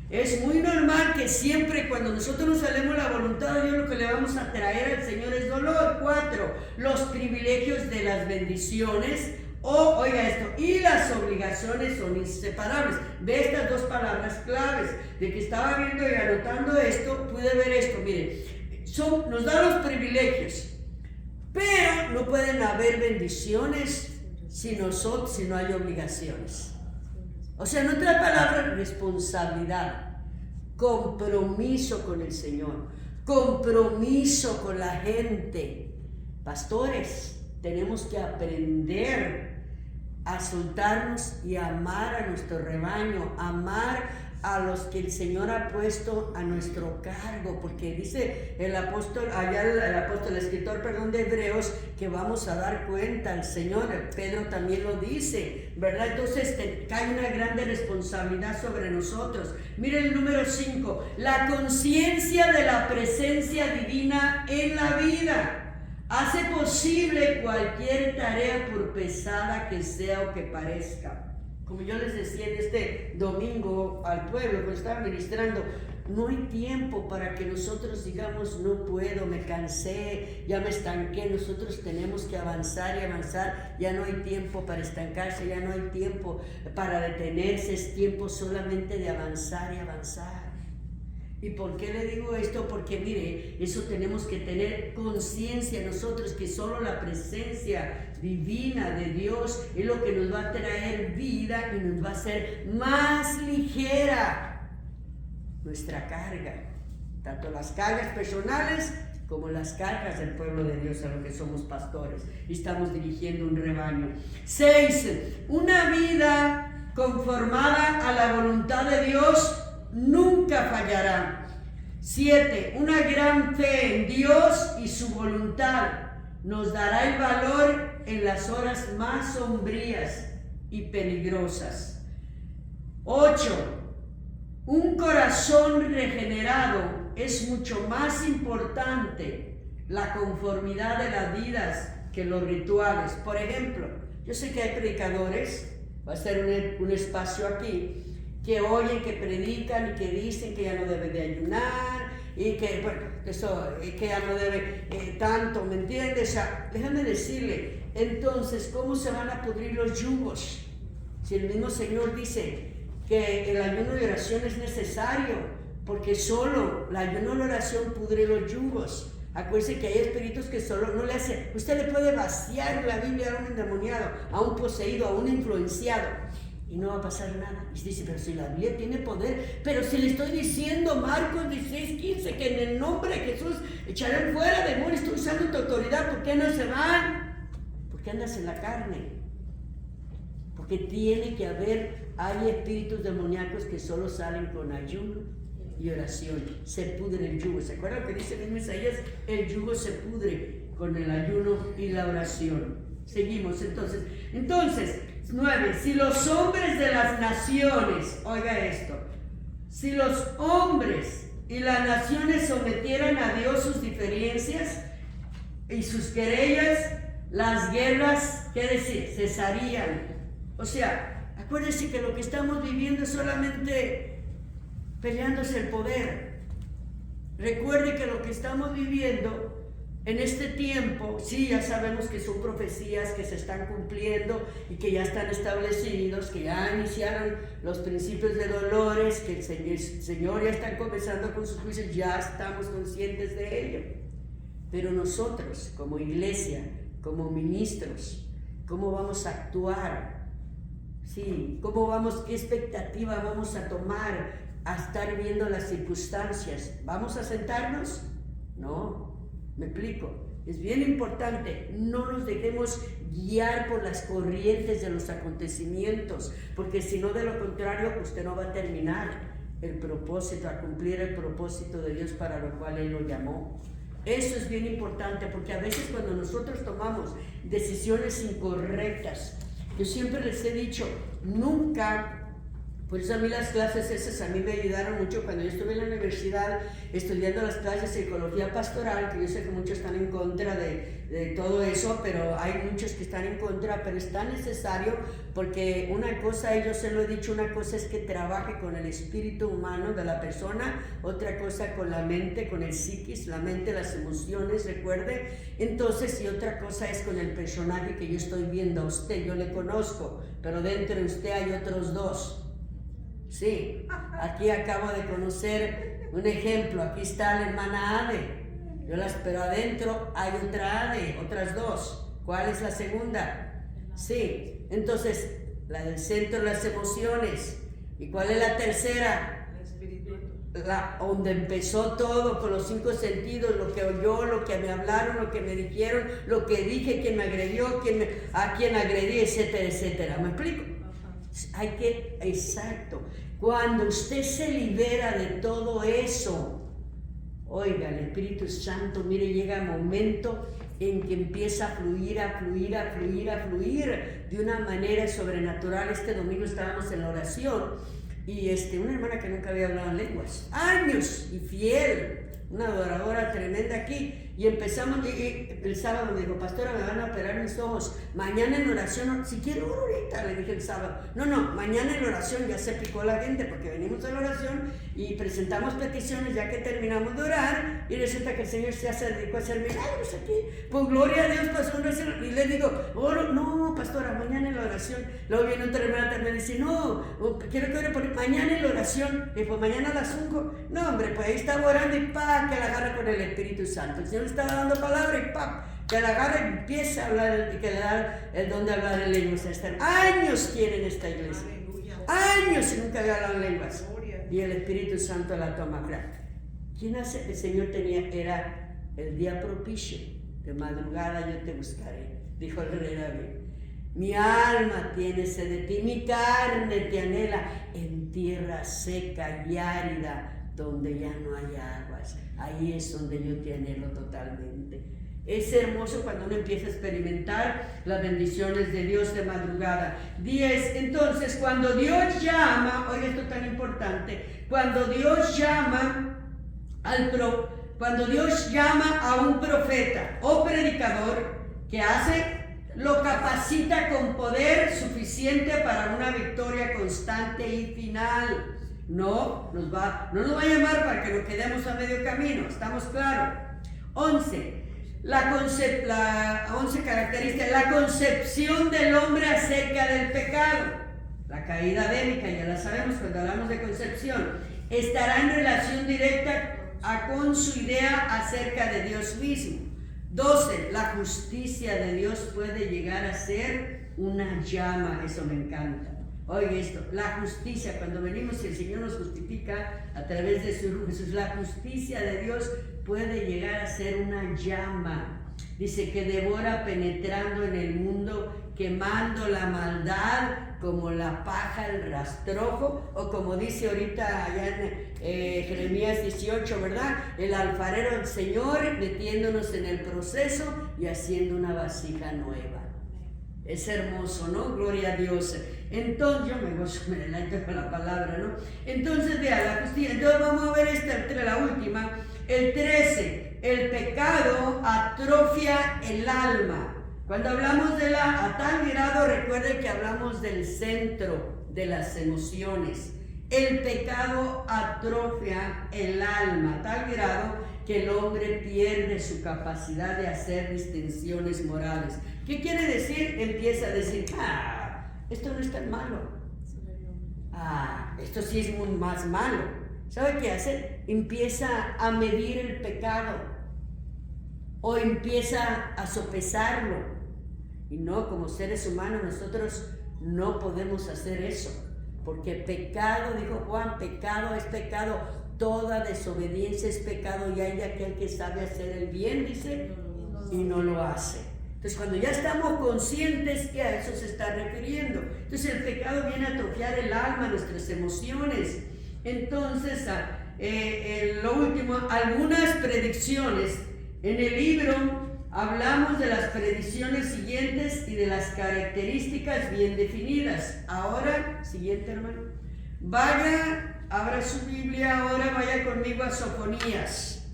Es muy normal que siempre cuando nosotros nos salemos la voluntad de Dios, lo que le vamos a traer al Señor es dolor. 4, los privilegios de las bendiciones. Oiga esto, y las obligaciones son inseparables. Ve estas 2 palabras claves. De que estaba viendo y anotando esto, pude ver esto. Miren, nos da los privilegios. Pero no pueden haber bendiciones si no hay obligaciones. O sea, en otras palabras, responsabilidad, compromiso con el Señor, compromiso con la gente. Pastores, tenemos que aprender a soltarnos y amar a nuestro rebaño, amar a los que el Señor ha puesto a nuestro cargo, porque dice el apóstol, el escritor de Hebreos, que vamos a dar cuenta al Señor. Pedro también lo dice, ¿verdad? Entonces cae una grande responsabilidad sobre nosotros. Miren el número 5, la conciencia de la presencia divina en la vida. Hace posible cualquier tarea, por pesada que sea o que parezca. Como yo les decía en este domingo al pueblo, cuando estaba ministrando, no hay tiempo para que nosotros digamos, no puedo, me cansé, ya me estanqué. Nosotros tenemos que avanzar y avanzar. Ya no hay tiempo para estancarse, ya no hay tiempo para detenerse, es tiempo solamente de avanzar y avanzar. ¿Y por qué le digo esto? Porque mire, eso tenemos que tener conciencia nosotros, que solo la presencia divina de Dios es lo que nos va a traer vida y nos va a hacer más ligera nuestra carga, tanto las cargas personales como las cargas del pueblo de Dios, a lo que somos pastores y estamos dirigiendo un rebaño. 6. Una vida conformada a la voluntad de Dios nunca fallará. 7. Una gran fe en Dios y su voluntad nos dará el valor en las horas más sombrías y peligrosas. 8. Un corazón regenerado es mucho más importante la conformidad de las vidas que los rituales. Por ejemplo, yo sé que hay predicadores, va a ser un espacio aquí, que oyen, que predican y que dicen que ya no debe de ayunar y que, bueno, eso, que ya no debe tanto, ¿me entiendes? O sea, déjame decirle, entonces, ¿cómo se van a pudrir los yugos? Si el mismo Señor dice que el ayuno y oración es necesario, porque solo el ayuno y la oración pudre los yugos. Acuérdense que hay espíritus que solo no le hacen. Usted le puede vaciar la Biblia a un endemoniado, a un poseído, a un influenciado, y no va a pasar nada. Y dice, pero si la Biblia tiene poder, pero si le estoy diciendo Marcos 16:15 que en el nombre de Jesús echarán fuera demonios, estoy usando tu autoridad, ¿por qué no se van? ¿Por qué andas en la carne? Porque tiene que haber, hay espíritus demoníacos que solo salen con ayuno y oración. Se pudre el yugo. ¿Se acuerdan lo que dice el mismo Isaías? El yugo se pudre con el ayuno y la oración. Seguimos entonces 9. Si los hombres de las naciones, oiga esto, si los hombres y las naciones sometieran a Dios sus diferencias y sus querellas, las guerras, ¿qué decir? Cesarían. O sea, acuérdense que lo que estamos viviendo es solamente peleándose el poder. Recuerde que lo que estamos viviendo en este tiempo, sí, ya sabemos que son profecías que se están cumpliendo y que ya están establecidos, que ya iniciaron los principios de dolores, que el Señor ya está comenzando con sus juicios, ya estamos conscientes de ello. Pero nosotros, como iglesia, como ministros, ¿cómo vamos a actuar? Sí, ¿cómo vamos? ¿Qué expectativa vamos a tomar a estar viendo las circunstancias? ¿Vamos a sentarnos? No. Me explico, es bien importante, no nos dejemos guiar por las corrientes de los acontecimientos, porque si no, de lo contrario, usted no va a terminar el propósito, a cumplir el propósito de Dios para lo cual Él lo llamó. Eso es bien importante, porque a veces cuando nosotros tomamos decisiones incorrectas, yo siempre les he dicho, nunca. Por eso a mí las clases esas a mí me ayudaron mucho cuando yo estuve en la universidad estudiando las clases de psicología pastoral, que yo sé que muchos están en contra de todo eso, pero hay muchos que están en contra, pero es tan necesario porque una cosa, yo se lo he dicho, una cosa es que trabaje con el espíritu humano de la persona, otra cosa con la mente, con el psiquis, la mente, las emociones, recuerde, entonces, y otra cosa es con el personaje que yo estoy viendo a usted, yo le conozco, pero dentro de usted hay otros dos. Sí, aquí acabo de conocer un ejemplo, aquí está la hermana Ade, Pero adentro hay otra ADE, otras dos. ¿Cuál es la segunda? Sí, entonces la del centro, las emociones. ¿Y cuál es la tercera? El espíritu. Donde empezó todo con los 5 sentidos, lo que oyó, lo que me hablaron, lo que me dijeron, lo que dije, quién me agredió, a quién agredí, etcétera, etcétera. ¿Me explico? Hay que, exacto. Cuando usted se libera de todo eso, oiga, el Espíritu Santo, mire, llega el momento en que empieza a fluir, a fluir, a fluir, a fluir de una manera sobrenatural. Este domingo estábamos en la oración y una hermana que nunca había hablado en lenguas, años, y fiel, una adoradora tremenda aquí, y empezamos, y el sábado me dijo, pastora, me van a operar mis ojos, mañana en oración, si quiero ahorita, le dije el sábado, no, mañana en oración. Ya se picó la gente porque venimos a la oración y presentamos peticiones ya que terminamos de orar, y resulta que el Señor se dedicó a hacer milagros aquí, pues gloria a Dios, pasó un recién, y le digo, no, pastora, mañana en la oración. Luego viene otra hermana también y dice, no, quiero que ore por mañana en la oración, y pues mañana a las 5, no hombre, pues ahí estaba orando y pa, que la agarra con el Espíritu Santo. El Señor estaba dando palabra y ¡pap! Que la agarra y empieza a hablar, y que le da el don de hablar en lenguas. Años tiene en esta iglesia, años, y nunca había hablado en lenguas, y el Espíritu Santo la toma crack. ¿Quién hace? El Señor era el día propicio, de madrugada yo te buscaré, dijo el rey David. Mi alma tiene sed de ti, mi carne te anhela en tierra seca y árida, donde ya no hay aguas. Ahí es donde yo te anhelo totalmente. Es hermoso cuando uno empieza a experimentar las bendiciones de Dios de madrugada. 10. Entonces, cuando Dios llama, oye esto tan importante, cuando Dios llama a un profeta o predicador, ¿qué hace? Lo capacita con poder suficiente para una victoria constante y final. No nos va a llamar para que nos quedemos a medio camino, ¿estamos claros? 11. La 11 características, la concepción del hombre acerca del pecado. La caída adémica, ya la sabemos cuando hablamos de concepción, estará en relación directa con su idea acerca de Dios mismo. 12. La justicia de Dios puede llegar a ser una llama, eso me encanta. Oye esto, la justicia, cuando venimos y el Señor nos justifica a través de su Hijo Jesús, la justicia de Dios puede llegar a ser una llama. Dice que devora penetrando en el mundo, quemando la maldad como la paja, el rastrojo, o como dice ahorita allá en Jeremías 18, ¿verdad? El alfarero del Señor metiéndonos en el proceso y haciendo una vasija nueva. Es hermoso, ¿no? Gloria a Dios. Entonces, yo me gozo, me deleito con la palabra, ¿no? Entonces, vea, la justicia. Entonces, vamos a ver la última. El 13. El pecado atrofia el alma. Cuando hablamos a tal grado, recuerden que hablamos del centro de las emociones. El pecado atrofia el alma, a tal grado que el hombre pierde su capacidad de hacer distinciones morales. ¿Qué quiere decir? Empieza a decir, esto no es tan malo. Esto sí es muy más malo. ¿Sabe qué hace? Empieza a medir el pecado o empieza a sopesarlo. Y no, como seres humanos nosotros no podemos hacer eso. Porque pecado, dijo Juan, pecado es pecado. Toda desobediencia es pecado y hay de aquel que sabe hacer el bien, dice, y no lo hace. Entonces, cuando ya estamos conscientes que a eso se está refiriendo, entonces el pecado viene a atrofiar el alma, nuestras emociones. Entonces, lo último, algunas predicciones. En el libro hablamos de las predicciones siguientes y de las características bien definidas. Ahora, siguiente hermano, abra su Biblia ahora, vaya conmigo a Sofonías.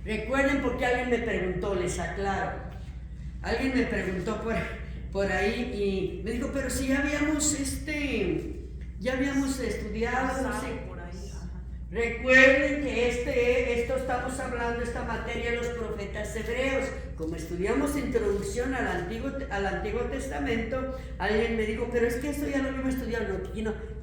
Recuerden, porque alguien me preguntó, les aclaro. Alguien me preguntó por ahí y me dijo, pero si ya habíamos estudiado, no sé. Recuerden que esto estamos hablando, esta materia de los profetas hebreos. Como estudiamos introducción al Antiguo Testamento, alguien me dijo, pero es que eso ya lo habíamos estudiado.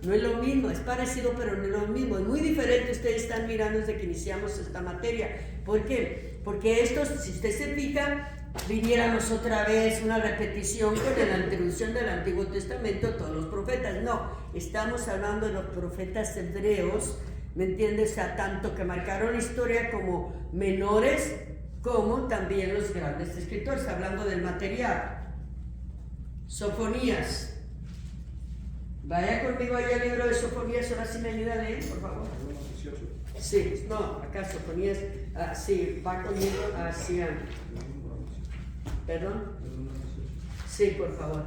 No es lo mismo, es parecido, pero no es lo mismo. Es muy diferente, ustedes están mirando desde que iniciamos esta materia. ¿Por qué? Porque estos, si usted se fija, viniéramos otra vez una repetición con la introducción del Antiguo Testamento, todos los profetas. No, estamos hablando de los profetas hebreos, ¿me entiendes? O sea, tanto que marcaron historia como menores, como también los grandes escritores, hablando del material. Sofonías. Vaya conmigo allá al libro de Sofonías, ahora sí me ayuda a leer, por favor. Sí, no, acá Sofonías, sí, va conmigo hacia... ¿Perdón? Sí, por favor.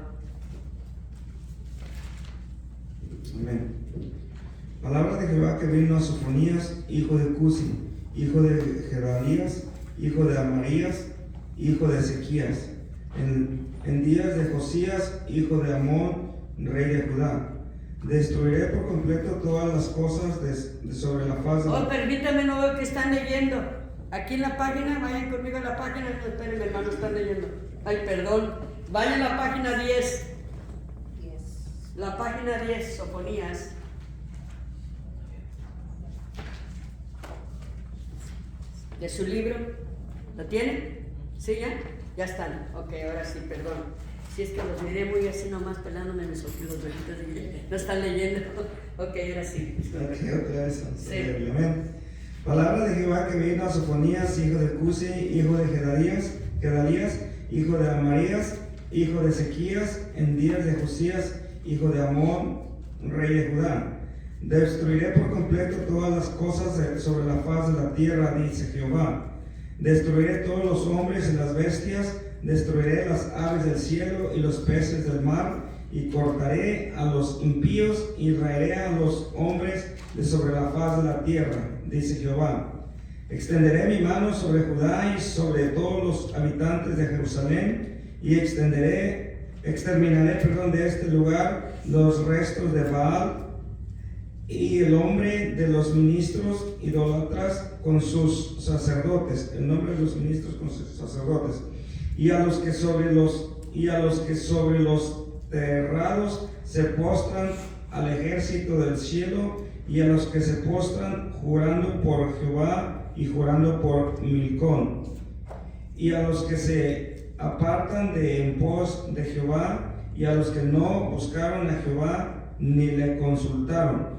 Amén. Palabra de Jehová que vino a Sofonías, hijo de Cusi, hijo de Gedalías, hijo de Amarías, hijo de Ezequías, en días de Josías, hijo de Amón, rey de Judá. Destruiré por completo todas las cosas sobre la faz de la... Permítame, no veo que están leyendo. Aquí en la página, vayan conmigo a la página. No, esperen, hermano, están leyendo. Ay, perdón. Vayan a la página 10. La página 10, Sofonías. De su libro. ¿Lo tienen? ¿Sí ya? Ya están. Ok, ahora sí, perdón. Si es que los miré muy así nomás pelándome los ojitos, no están leyendo. Ok, ahora sí. Okay, otra vez. Sí. Amén. Palabra de Jehová que vino a Sofonías, hijo de Cusi, hijo de Gedalías, hijo de Amarías, hijo de Ezequías, en días de Josías, hijo de Amón, rey de Judá. Destruiré por completo todas las cosas sobre la faz de la tierra, dice Jehová. Destruiré todos los hombres y las bestias, destruiré las aves del cielo y los peces del mar, y cortaré a los impíos y raeré a los hombres de sobre la faz de la tierra, dice Jehová. Extenderé mi mano sobre Judá y sobre todos los habitantes de Jerusalén, y exterminaré de este lugar los restos de Baal y el hombre de los ministros idólatras con sus sacerdotes, el nombre de los ministros con sus sacerdotes, y a los que sobre los terrados se postran al ejército del cielo, y a los que se postran jurando por Jehová y jurando por Milcón, y a los que se apartan de en pos de Jehová, y a los que no buscaron a Jehová ni le consultaron.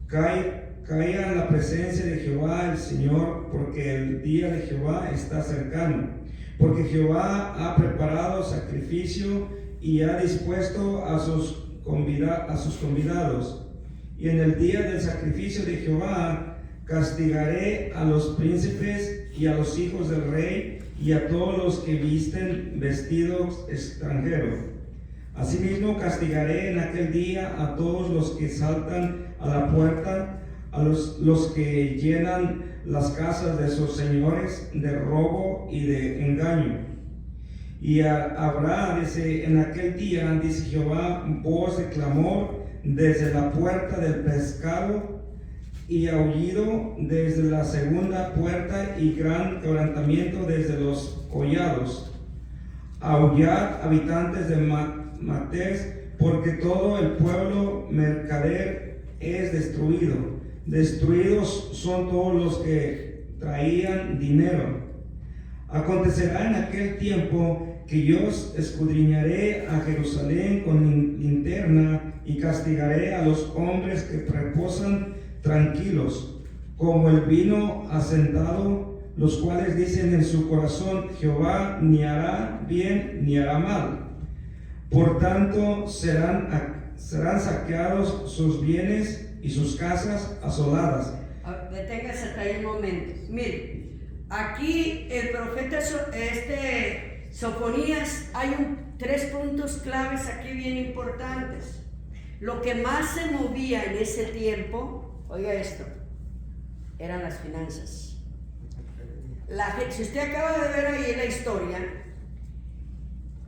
Caía en la presencia de Jehová el Señor, porque el día de Jehová está cercano. Porque Jehová ha preparado sacrificio y ha dispuesto a sus convidados. Y en el día del sacrificio de Jehová castigaré a los príncipes y a los hijos del rey y a todos los que visten vestidos extranjeros. Asimismo castigaré en aquel día a todos los que saltan a la puerta, a los que llenan las casas de sus señores de robo y de engaño. Y habrá en aquel día, dice Jehová, voz de clamor desde la puerta del pescado, y aullido desde la segunda puerta, y gran quebrantamiento desde los collados. Aullad, habitantes de Matés, porque todo el pueblo mercader es destruido. Destruidos son todos los que traían dinero. Acontecerá en aquel tiempo que yo escudriñaré a Jerusalén con linterna, y castigaré a los hombres que reposan tranquilos, como el vino asentado, los cuales dicen en su corazón: Jehová ni hará bien ni hará mal. Por tanto serán saqueados sus bienes y sus casas asoladas. Deténgase hasta ahí un momento. Mire, aquí el profeta Sofonías, hay tres puntos claves aquí bien importantes. Lo que más se movía en ese tiempo, oiga esto, eran las finanzas. Si usted acaba de ver ahí la historia,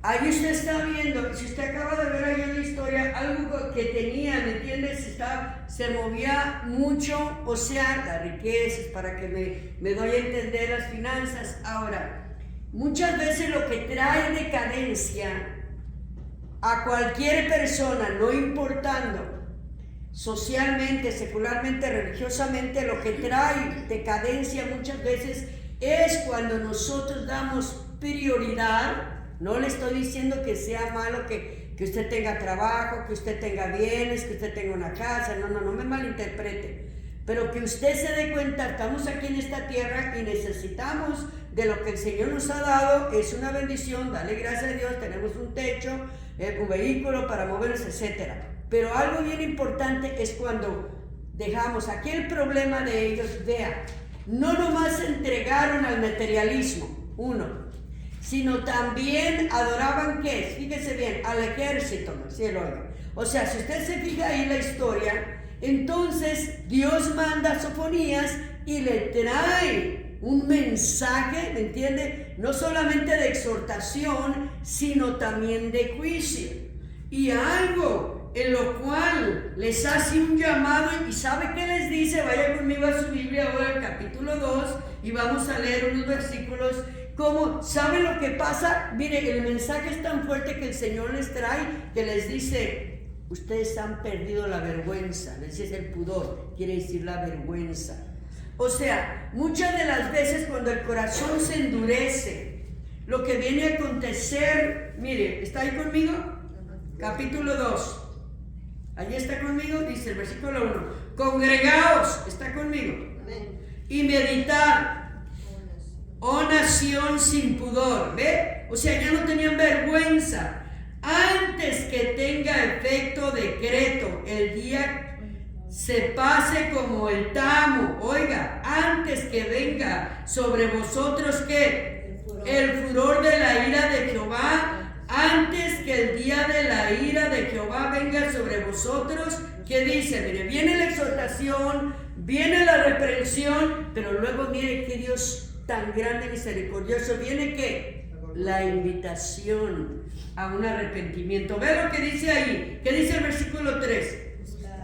Ahí usted está viendo, si usted acaba de ver ahí en la historia, algo que tenía, ¿me entiendes? Se movía mucho, o sea, las riquezas, para que me doy a entender las finanzas. Ahora, muchas veces lo que trae decadencia a cualquier persona, no importando socialmente, secularmente, religiosamente, lo que trae decadencia muchas veces es cuando nosotros damos prioridad. No le estoy diciendo que sea malo que usted tenga trabajo, que usted tenga bienes, que usted tenga una casa, no me malinterprete, pero que usted se dé cuenta, estamos aquí en esta tierra y necesitamos de lo que el Señor nos ha dado. Es una bendición, dale gracias a Dios, tenemos un techo, un vehículo para movernos, etc. Pero algo bien importante es cuando dejamos, aquí el problema de ellos, vea, no nomás se entregaron al materialismo, sino también adoraban, ¿qué? Fíjese bien, al ejército del cielo. O sea, si usted se fija ahí en la historia, entonces Dios manda a Sofonías y le trae un mensaje, ¿me entiende? No solamente de exhortación, sino también de juicio. Y algo en lo cual les hace un llamado, y ¿sabe qué les dice? Vaya conmigo a su Biblia ahora, el capítulo 2, y vamos a leer unos versículos. ¿Cómo? ¿Sabe lo que pasa? Mire, el mensaje es tan fuerte que el Señor les trae, que les dice, ustedes han perdido la vergüenza. Les dice el pudor, quiere decir la vergüenza. O sea, muchas de las veces cuando el corazón se endurece, lo que viene a acontecer, mire, ¿está ahí conmigo? Capítulo 2. Allí está conmigo, dice el versículo 1. Congregaos, está conmigo. Y meditad. Oh nación sin pudor, ¿ve? O sea, ya no tenían vergüenza. Antes que tenga efecto decreto, el día se pase como el tamo. Oiga, antes que venga sobre vosotros, ¿qué? El furor de la ira de Jehová. Antes que el día de la ira de Jehová venga sobre vosotros, ¿qué dice? Mire, viene la exhortación, viene la reprensión, pero luego mire que Dios tan grande y misericordioso, viene que la invitación a un arrepentimiento. Ve lo que dice ahí, que dice el versículo 3: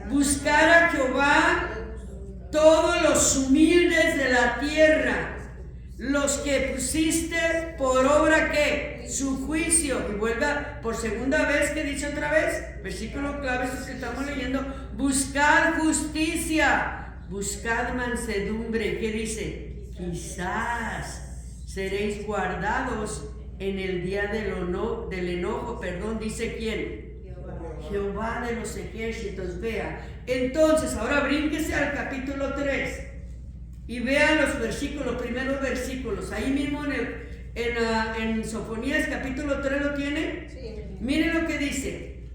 buscar a Jehová todos los humildes de la tierra, los que pusiste por obra, ¿qué? Su juicio. Y vuelva por segunda vez, que dice otra vez, versículo clave, esto que estamos leyendo: buscad justicia, buscad mansedumbre. ¿Qué dice? Quizás seréis guardados en el día del enojo, dice ¿quién? Jehová de los ejércitos. Vea, entonces ahora brínquese al capítulo 3 y vea los primeros versículos, ahí mismo en Sofonías capítulo 3, ¿lo tiene? Sí. Miren lo que dice: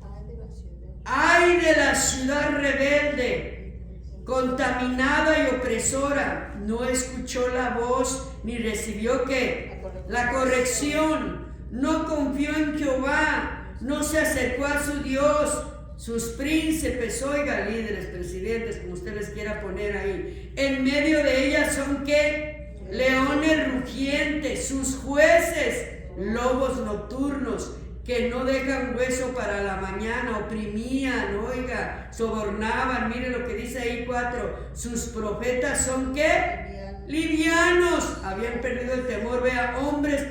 ay de la ciudad rebelde, contaminada y opresora, no escuchó la voz ni recibió ¿qué? La corrección, no confió en Jehová, no se acercó a su Dios. Sus príncipes, oiga, líderes, presidentes, como usted les quiera poner ahí, en medio de ellas son ¿qué? Leones rugientes. Sus jueces, lobos nocturnos, que no dejan hueso para la mañana, oprimían, oiga, sobornaban. Mire lo que dice ahí 4, sus profetas son ¿qué? Livianos, habían perdido el temor. Vea, hombres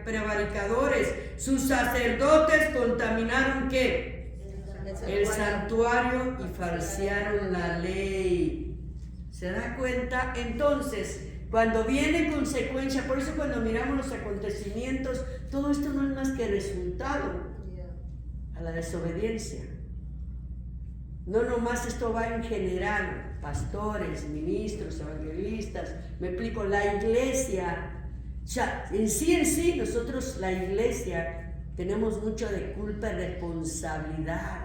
prevaricadores, sus sacerdotes contaminaron ¿qué? El santuario y falsearon la ley. ¿Se da cuenta? Entonces, cuando viene consecuencia, por eso cuando miramos los acontecimientos, todo esto no es más que resultado a la desobediencia. No nomás esto va en general, pastores, ministros, evangelistas, me explico, la iglesia, o sea, en sí, nosotros la iglesia tenemos mucho de culpa y responsabilidad.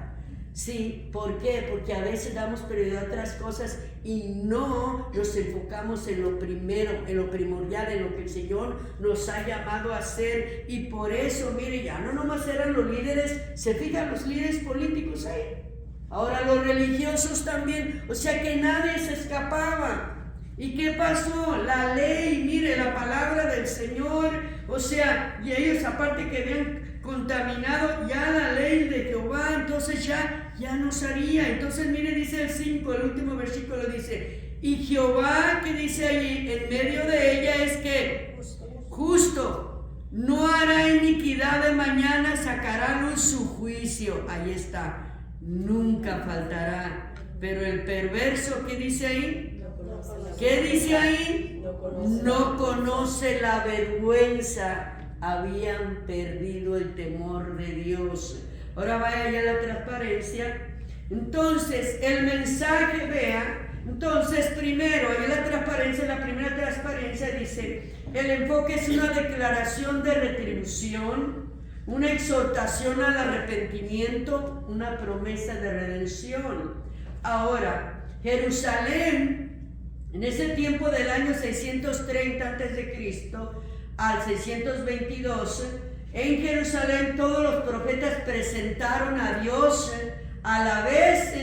Sí, ¿por qué? Porque a veces damos prioridad a otras cosas y no nos enfocamos en lo primero, en lo primordial, en lo que el Señor nos ha llamado a hacer. Y por eso, mire, ya no nomás eran los líderes, se fijan los líderes políticos ahí, ahora los religiosos también, o sea que nadie se escapaba. ¿Y qué pasó? La ley, mire, la palabra del Señor, O sea, y ellos aparte que habían contaminado ya la ley de Jehová, entonces ya no sabía. Entonces mire, dice el 5, el último versículo dice, y Jehová, que dice allí, en medio de ella es que justo, no hará iniquidad de mañana, sacará luz su juicio. Ahí está, nunca faltará. Pero el perverso, ¿qué dice ahí? ¿Qué dice ahí? No conoce la vergüenza. Habían perdido el temor de Dios. Ahora vaya ya la transparencia. Entonces, el mensaje, vea. Entonces, primero, ahí la transparencia, la primera transparencia dice, el enfoque es una declaración de retribución, una exhortación al arrepentimiento, una promesa de redención. Ahora, Jerusalén, en ese tiempo del año 630 a.C. al 622, en Jerusalén todos los profetas presentaron a Dios a la vez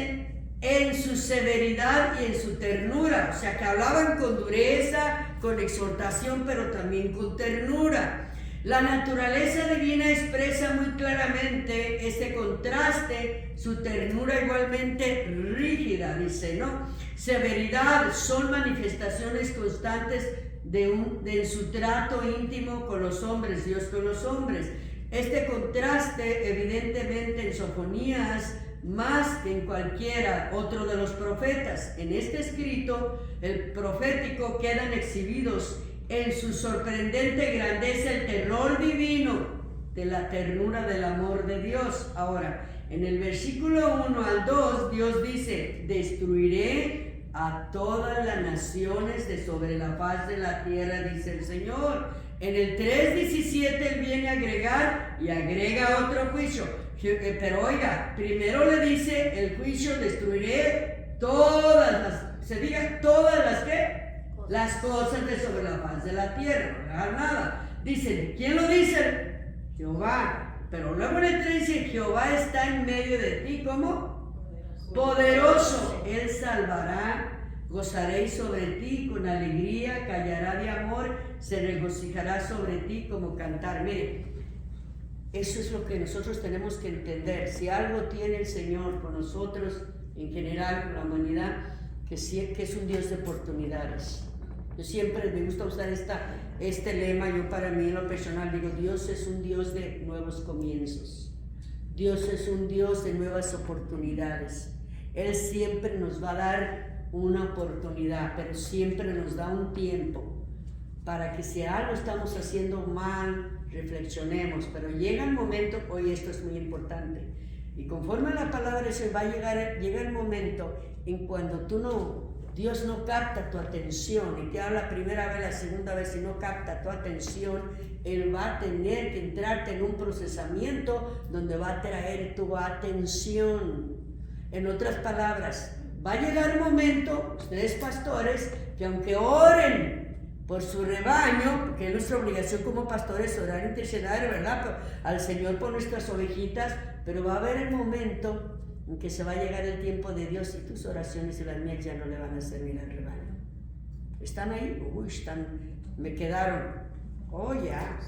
en su severidad y en su ternura. O sea, que hablaban con dureza, con exhortación, pero también con ternura. La naturaleza divina expresa muy claramente este contraste, su ternura igualmente rígida, dice, ¿no? Severidad son manifestaciones constantes de su trato íntimo con los hombres, Dios con los hombres. Este contraste evidentemente en Sofonías más que en cualquiera otro de los profetas. En este escrito, el profético quedan exhibidos en su sorprendente grandeza el terror divino de la ternura del amor de Dios. Ahora, en el versículo 1 al 2, Dios dice, destruiré a todas las naciones de sobre la faz de la tierra, dice el Señor. En el 3:17 Él viene a agregar y agrega otro juicio. Pero oiga, primero le dice el juicio, destruiré todas las, se diga todas las que, las cosas de sobre la faz de la tierra, no hagan nada. Dice, ¿quién lo dice? Jehová. Pero luego en el 3 dice, Jehová está en medio de ti, ¿cómo? Poderoso. Él salvará, gozaréis sobre ti con alegría, callará de amor, se regocijará sobre ti como cantar. Mire, eso es lo que nosotros tenemos que entender. Si algo tiene el Señor con nosotros, en general, con la humanidad, que es un Dios de oportunidades. Yo siempre me gusta usar este lema. Yo para mí en lo personal digo, Dios es un Dios de nuevos comienzos. Dios es un Dios de nuevas oportunidades. Él siempre nos va a dar una oportunidad, pero siempre nos da un tiempo para que si algo estamos haciendo mal, reflexionemos. Pero llega el momento, hoy esto es muy importante, y conforme a la palabra se va a llega el momento en cuando Dios no capta tu atención y te habla la primera vez, la segunda vez y no capta tu atención, Él va a tener que entrarte en un procesamiento donde va a traer tu atención. En otras palabras, va a llegar un momento, ustedes pastores, que aunque oren por su rebaño, porque es nuestra obligación como pastores orar, interceder, ¿verdad?, al Señor por nuestras ovejitas, pero va a haber el momento en que se va a llegar el tiempo de Dios y tus oraciones y las mías ya no le van a servir al rebaño. ¿Están ahí? Uy, me quedaron. Oh, ya.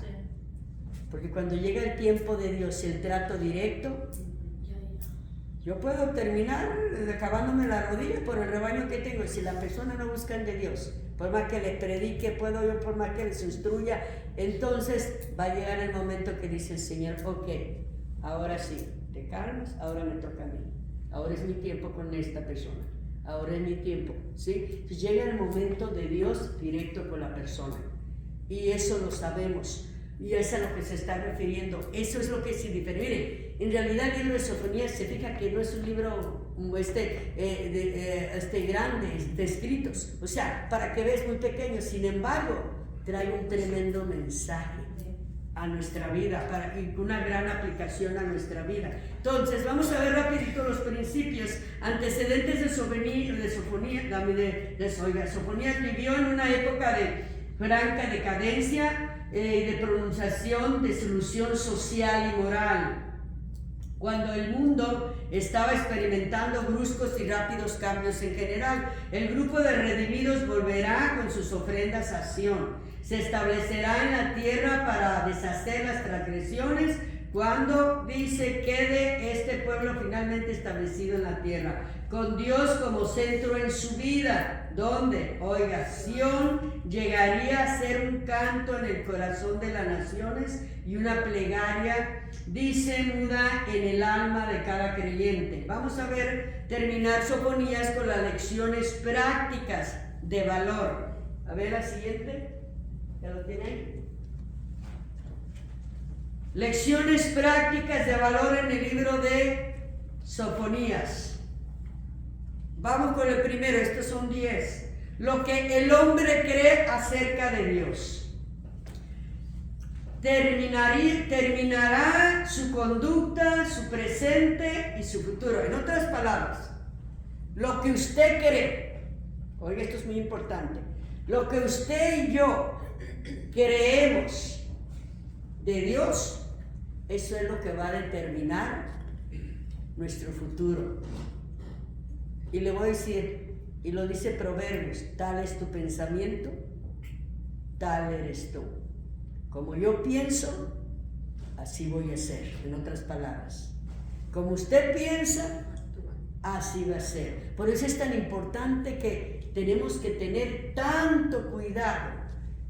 Porque cuando llega el tiempo de Dios, el trato directo, yo puedo terminar acabándome la rodilla por el rebaño que tengo. Si la persona no busca de Dios, por más que le predique, puedo yo, por más que les instruya, entonces va a llegar el momento que dice el Señor, ok, ahora sí, te calmas, ahora me toca a mí. Ahora es mi tiempo con esta persona. Ahora es mi tiempo, ¿sí? Entonces llega el momento de Dios directo con la persona. Y eso lo sabemos. Y eso es a lo que se está refiriendo. Eso es lo que se diferencia. Mire, en realidad el libro de Sofonías se fija que no es un libro grande de escritos. O sea, para que veas, muy pequeño. Sin embargo, trae un tremendo mensaje a nuestra vida y una gran aplicación a nuestra vida. Entonces, vamos a ver rapidito los principios antecedentes de Sofonías. Sofonías vivió en una época de franca decadencia, de pronunciación, de solución social y moral, cuando el mundo estaba experimentando bruscos y rápidos cambios en general. El grupo de redimidos volverá con sus ofrendas a Sión. Se establecerá en la tierra para deshacer las transgresiones. Cuando dice quede este pueblo finalmente establecido en la tierra, con Dios como centro en su vida, donde, oiga, Sión llegaría a ser un canto en el corazón de las naciones y una plegaria, dice, muda en el alma de cada creyente. Vamos a ver, terminar Sofonías con las lecciones prácticas de valor. A ver la siguiente, ¿ya lo tienen? Lecciones prácticas de valor en el libro de Sofonías. Vamos con el primero, estos son 10. Lo que el hombre cree acerca de Dios. Terminará su conducta, su presente y su futuro. En otras palabras, lo que usted cree, oiga, esto es muy importante, lo que usted y yo creemos de Dios, eso es lo que va a determinar nuestro futuro. Y le voy a decir, y lo dice Proverbios, tal es tu pensamiento, tal eres tú. Como yo pienso, así voy a ser. En otras palabras, como usted piensa, así va a ser. Por eso es tan importante que tenemos que tener tanto cuidado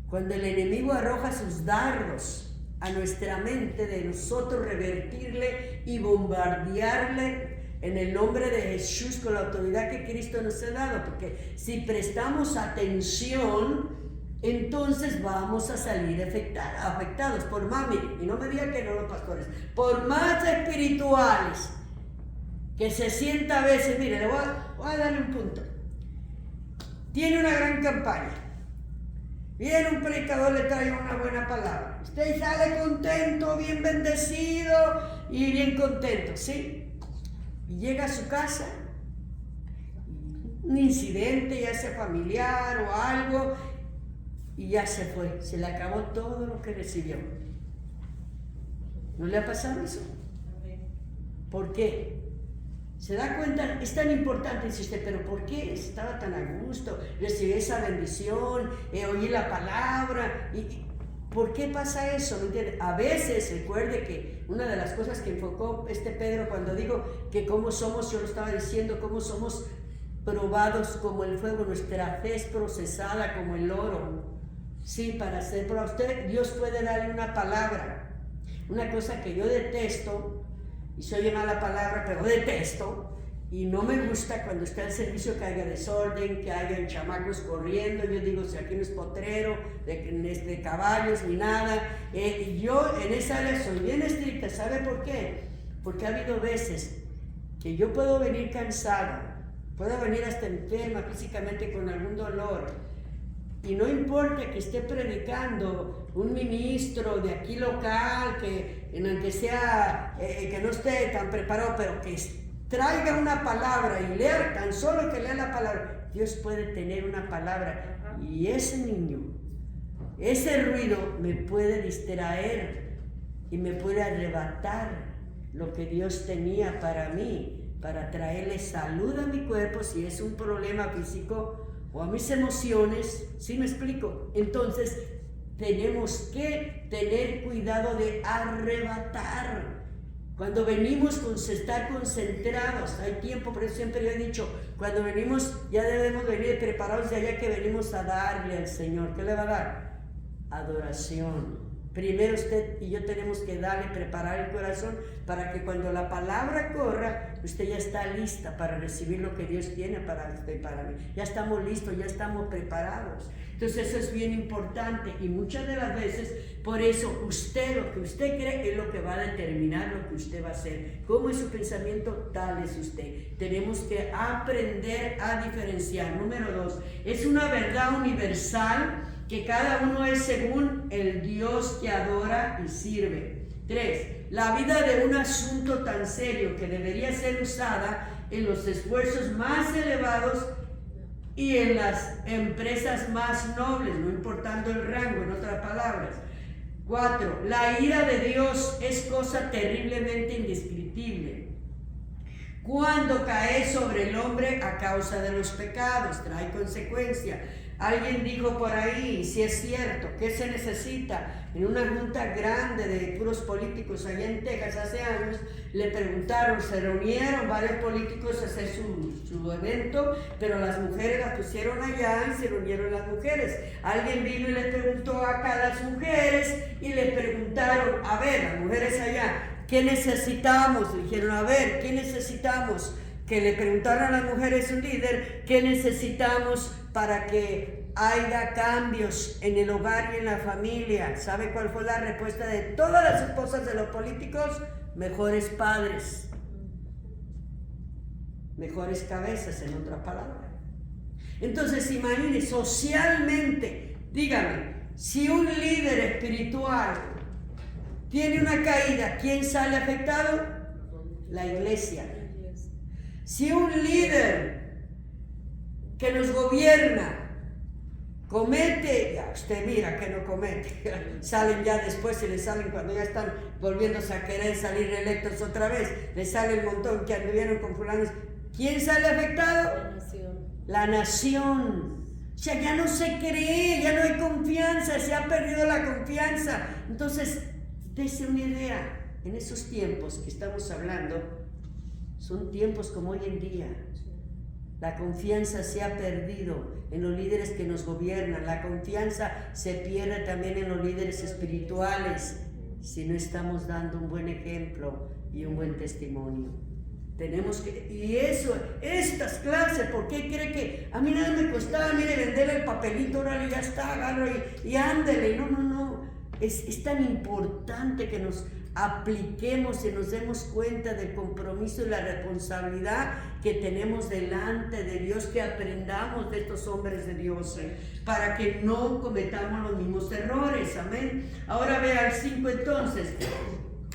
cuando el enemigo arroja sus dardos a nuestra mente, de nosotros revertirle y bombardearle en el nombre de Jesús con la autoridad que Cristo nos ha dado, porque si prestamos atención, entonces vamos a salir afectados por más, y no me digan que no los pastores, por más espirituales que se sienta a veces. Mire, le voy a darle un punto. Tiene una gran campaña, viene un predicador, le trae una buena palabra, usted sale contento, bien bendecido y bien contento, ¿sí? Y llega a su casa, un incidente, ya sea familiar o algo, y ya se fue, se le acabó todo lo que recibió. ¿No le ha pasado eso? ¿Por qué? ¿Se da cuenta? Es tan importante, dice usted, pero ¿por qué estaba tan a gusto? Recibí esa bendición, oí la palabra, y ¿por qué pasa eso? ¿Me entiende? A veces, recuerde que una de las cosas que enfocó Pedro cuando digo que cómo somos, yo lo estaba diciendo, cómo somos probados como el fuego, nuestra fe es procesada como el oro. Sí, para ser para usted, Dios puede darle una palabra. Una cosa que yo detesto, y se oye mala palabra, pero detesto, y no me gusta cuando está el servicio que haya desorden, que hayan chamacos corriendo. Yo digo, si aquí no es potrero, de caballos ni nada. Y yo en esa área soy bien estricta. ¿Sabe por qué? Porque ha habido veces que yo puedo venir cansada, puedo venir hasta enferma físicamente con algún dolor, y no importa que esté predicando un ministro de aquí local, que en el que sea, que no esté tan preparado, pero que traiga una palabra y lea, tan solo que lea la palabra, Dios puede tener una palabra, y ese niño, ese ruido me puede distraer y me puede arrebatar lo que Dios tenía para mí, para traerle salud a mi cuerpo si es un problema físico, o a mis emociones. ¿Sí me explico? Entonces tenemos que tener cuidado de arrebatar. Cuando venimos con estar concentrados, hay tiempo, por eso siempre yo he dicho, cuando venimos ya debemos venir preparados de allá, que venimos a darle al Señor. ¿Qué le va a dar? Adoración. Primero usted y yo tenemos que darle, preparar el corazón para que cuando la palabra corra, usted ya está lista para recibir lo que Dios tiene para usted y para mí. Ya estamos listos, ya estamos preparados. Entonces eso es bien importante, y muchas de las veces, por eso usted, lo que usted cree es lo que va a determinar lo que usted va a hacer. ¿Cómo es su pensamiento? Tal es usted. Tenemos que aprender a diferenciar. Número 2, es una verdad universal que cada uno es según el Dios que adora y sirve. 3. La vida de un asunto tan serio que debería ser usada en los esfuerzos más elevados y en las empresas más nobles, no importando el rango, en otras palabras. 4. La ira de Dios es cosa terriblemente indescriptible. Cuando cae sobre el hombre a causa de los pecados, trae consecuencia. Alguien dijo por ahí, si es cierto, ¿qué se necesita? En una junta grande de puros políticos allá en Texas hace años, le preguntaron, se reunieron varios políticos a hacer su evento, pero las mujeres las pusieron allá y se reunieron las mujeres. Alguien vino y le preguntó acá a las mujeres y le preguntaron, a ver, las mujeres allá, ¿qué necesitamos? Le dijeron, a ver, ¿qué necesitamos? Que le preguntaron a las mujeres, un líder, ¿qué necesitamos para que haya cambios en el hogar y en la familia? ¿Sabe cuál fue la respuesta de todas las esposas de los políticos? Mejores padres, mejores cabezas, en otras palabras. Entonces, imagine, socialmente, dígame, si un líder espiritual tiene una caída, ¿quién sale afectado? La iglesia. Si un líder que nos gobierna comete, ya usted mira que no comete, salen ya después y le salen cuando ya están volviéndose a querer salir reelectos otra vez, le sale el montón que anduvieron con fulanos. ¿Quién sale afectado? La nación. La nación. O sea, ya no se cree, ya no hay confianza, se ha perdido la confianza. Entonces, dése una idea, en esos tiempos que estamos hablando, son tiempos como hoy en día. La confianza se ha perdido en los líderes que nos gobiernan. La confianza se pierde también en los líderes espirituales si no estamos dando un buen ejemplo y un buen testimonio. Tenemos que, y eso, estas clases, ¿por qué cree que a mí nada me costaba, mire, venderle el papelito, órale, ya está, agarro y ándele? No. Es tan importante que nos apliquemos y nos demos cuenta del compromiso y la responsabilidad que tenemos delante de Dios, que aprendamos de estos hombres de Dios, para que no cometamos los mismos errores. Amén. Ahora vea el 5 entonces.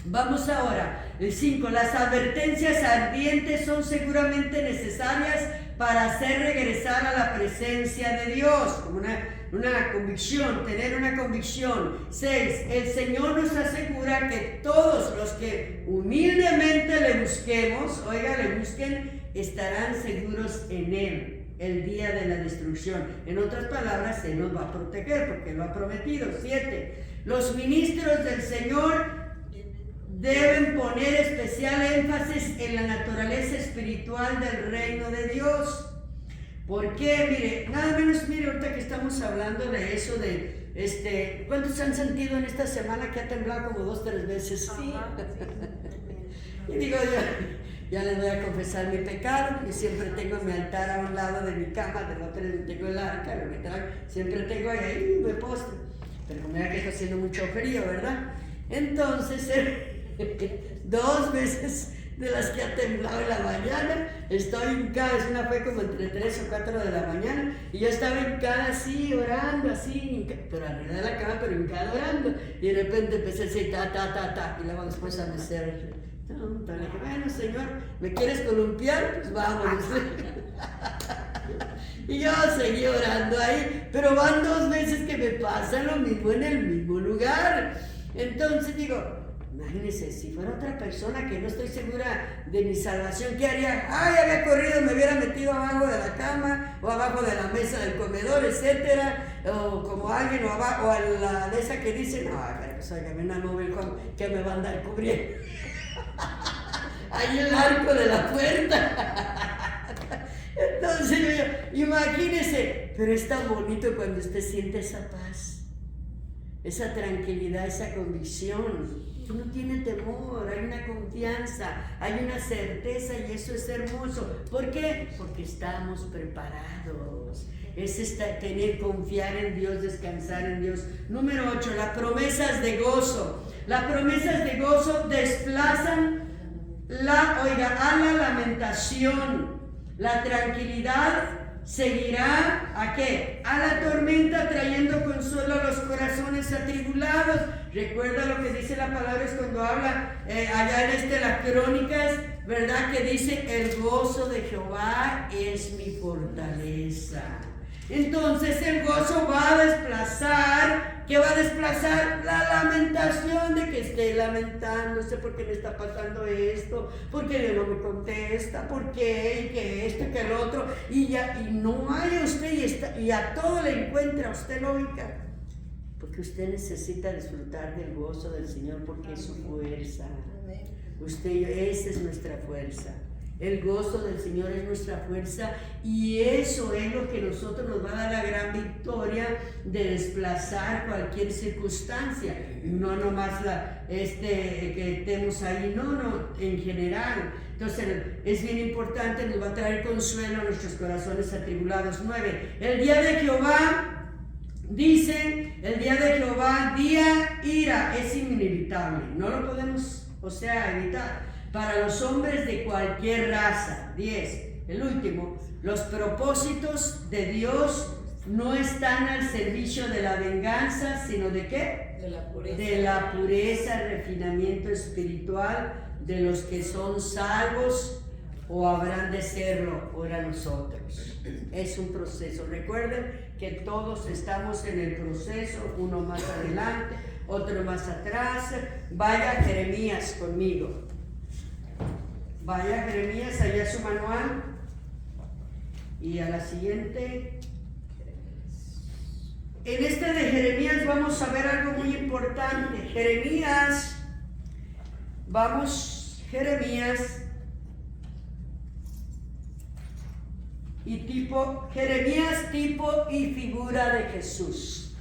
Vamos ahora, el 5. Las advertencias ardientes son seguramente necesarias para hacer regresar a la presencia de Dios, como una convicción, tener una convicción. 6. El Señor nos asegura que todos los que humildemente le busquemos, le busquen, estarán seguros en Él el día de la destrucción. En otras palabras, Él nos va a proteger porque lo ha prometido. 7. Los ministros del Señor deben poner especial énfasis en la naturaleza espiritual del reino de Dios. ¿Por qué? Mire, nada menos, mire, ahorita que estamos hablando de eso, ¿cuántos han sentido en esta semana que ha temblado como 2 o 3 veces? Sí. Y digo, ya les voy a confesar mi pecado, y siempre tengo mi altar a un lado de mi cama, del otro tengo el arca, siempre tengo ahí me postro. Pero como ya que está haciendo mucho frío, ¿verdad? Entonces, 2 veces de las que ha temblado en la mañana, estoy hincada, fue como entre 3 o 4 de la mañana, y yo estaba hincada así, orando, así, pero arriba de la cama, pero hincada orando, y de repente empecé a decir ta, y luego después a mecer. Entonces le dije, bueno, Señor, ¿me quieres columpiar? Pues vamos. Y yo seguí orando ahí, pero van 2 veces que me pasa lo mismo en el mismo lugar. Entonces digo, imagínense, si fuera otra persona que no estoy segura de mi salvación, ¿qué haría? Había corrido, me hubiera metido abajo de la cama, o abajo de la mesa del comedor, etcétera, o como alguien, o abajo, o a la de esa que dice, no, pues hágame una móvil que me va a andar cubriendo. Ahí el arco de la puerta. Entonces yo, imagínese, pero es tan bonito cuando usted siente esa paz, esa tranquilidad, esa convicción. No tiene temor, hay una confianza, hay una certeza, y eso es hermoso. ¿Por qué? Porque estamos preparados. Es confiar en Dios, descansar en Dios. Número 8, las promesas de gozo. Las promesas de gozo desplazan a la lamentación. La tranquilidad seguirá ¿a qué? A la tormenta, trayendo consuelo a los corazones atribulados. Recuerda lo que dice la palabra, es cuando habla allá en las crónicas, ¿verdad? Que dice, el gozo de Jehová es mi fortaleza. Entonces el gozo va a desplazar, ¿qué va a desplazar? La lamentación. oración de que esté lamentándose porque me está pasando esto, porque Dios no me contesta, porque que esto y que el otro, y no haya usted y a todo le encuentra usted lógica. Porque usted necesita disfrutar del gozo del Señor porque es su fuerza. Esa es nuestra fuerza. El gozo del Señor es nuestra fuerza y eso es lo que nosotros nos va a dar la gran victoria de desplazar cualquier circunstancia. No nomás que estemos ahí, no, en general. Entonces es bien importante, nos va a traer consuelo a nuestros corazones atribulados. 9. El día de Jehová, dice, el día de Jehová, día ira, es inevitable. No lo podemos, evitar. Para los hombres de cualquier raza. 10. El último. Los propósitos de Dios no están al servicio de la venganza, sino ¿de qué? De la pureza. De la pureza, refinamiento espiritual de los que son salvos o habrán de serlo ahora nosotros. Es un proceso. Recuerden que todos estamos en el proceso, uno más adelante, otro más atrás. Vaya Jeremías conmigo. Vaya Jeremías, allá su manual. Y a la siguiente. En este de Jeremías vamos a ver algo muy importante. Jeremías tipo y figura de Jesús.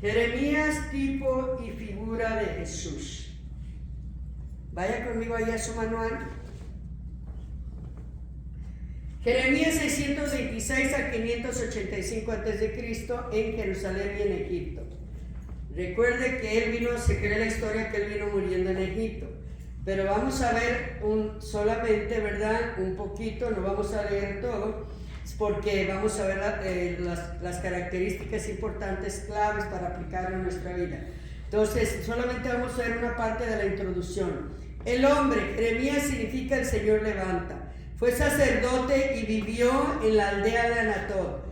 Jeremías tipo y figura de Jesús. Vaya conmigo allá a su manual. Jeremías 626 a 585 a.C. en Jerusalén y en Egipto. Recuerde que él vino, se cree la historia que él vino muriendo en Egipto. Pero vamos a ver solamente, ¿verdad? Un poquito, no vamos a leer todo, porque vamos a ver las características importantes, claves para aplicarlo en nuestra vida. Entonces, solamente vamos a ver una parte de la introducción. El hombre, Jeremías significa el Señor levanta. Fue sacerdote y vivió en la aldea de Anatot,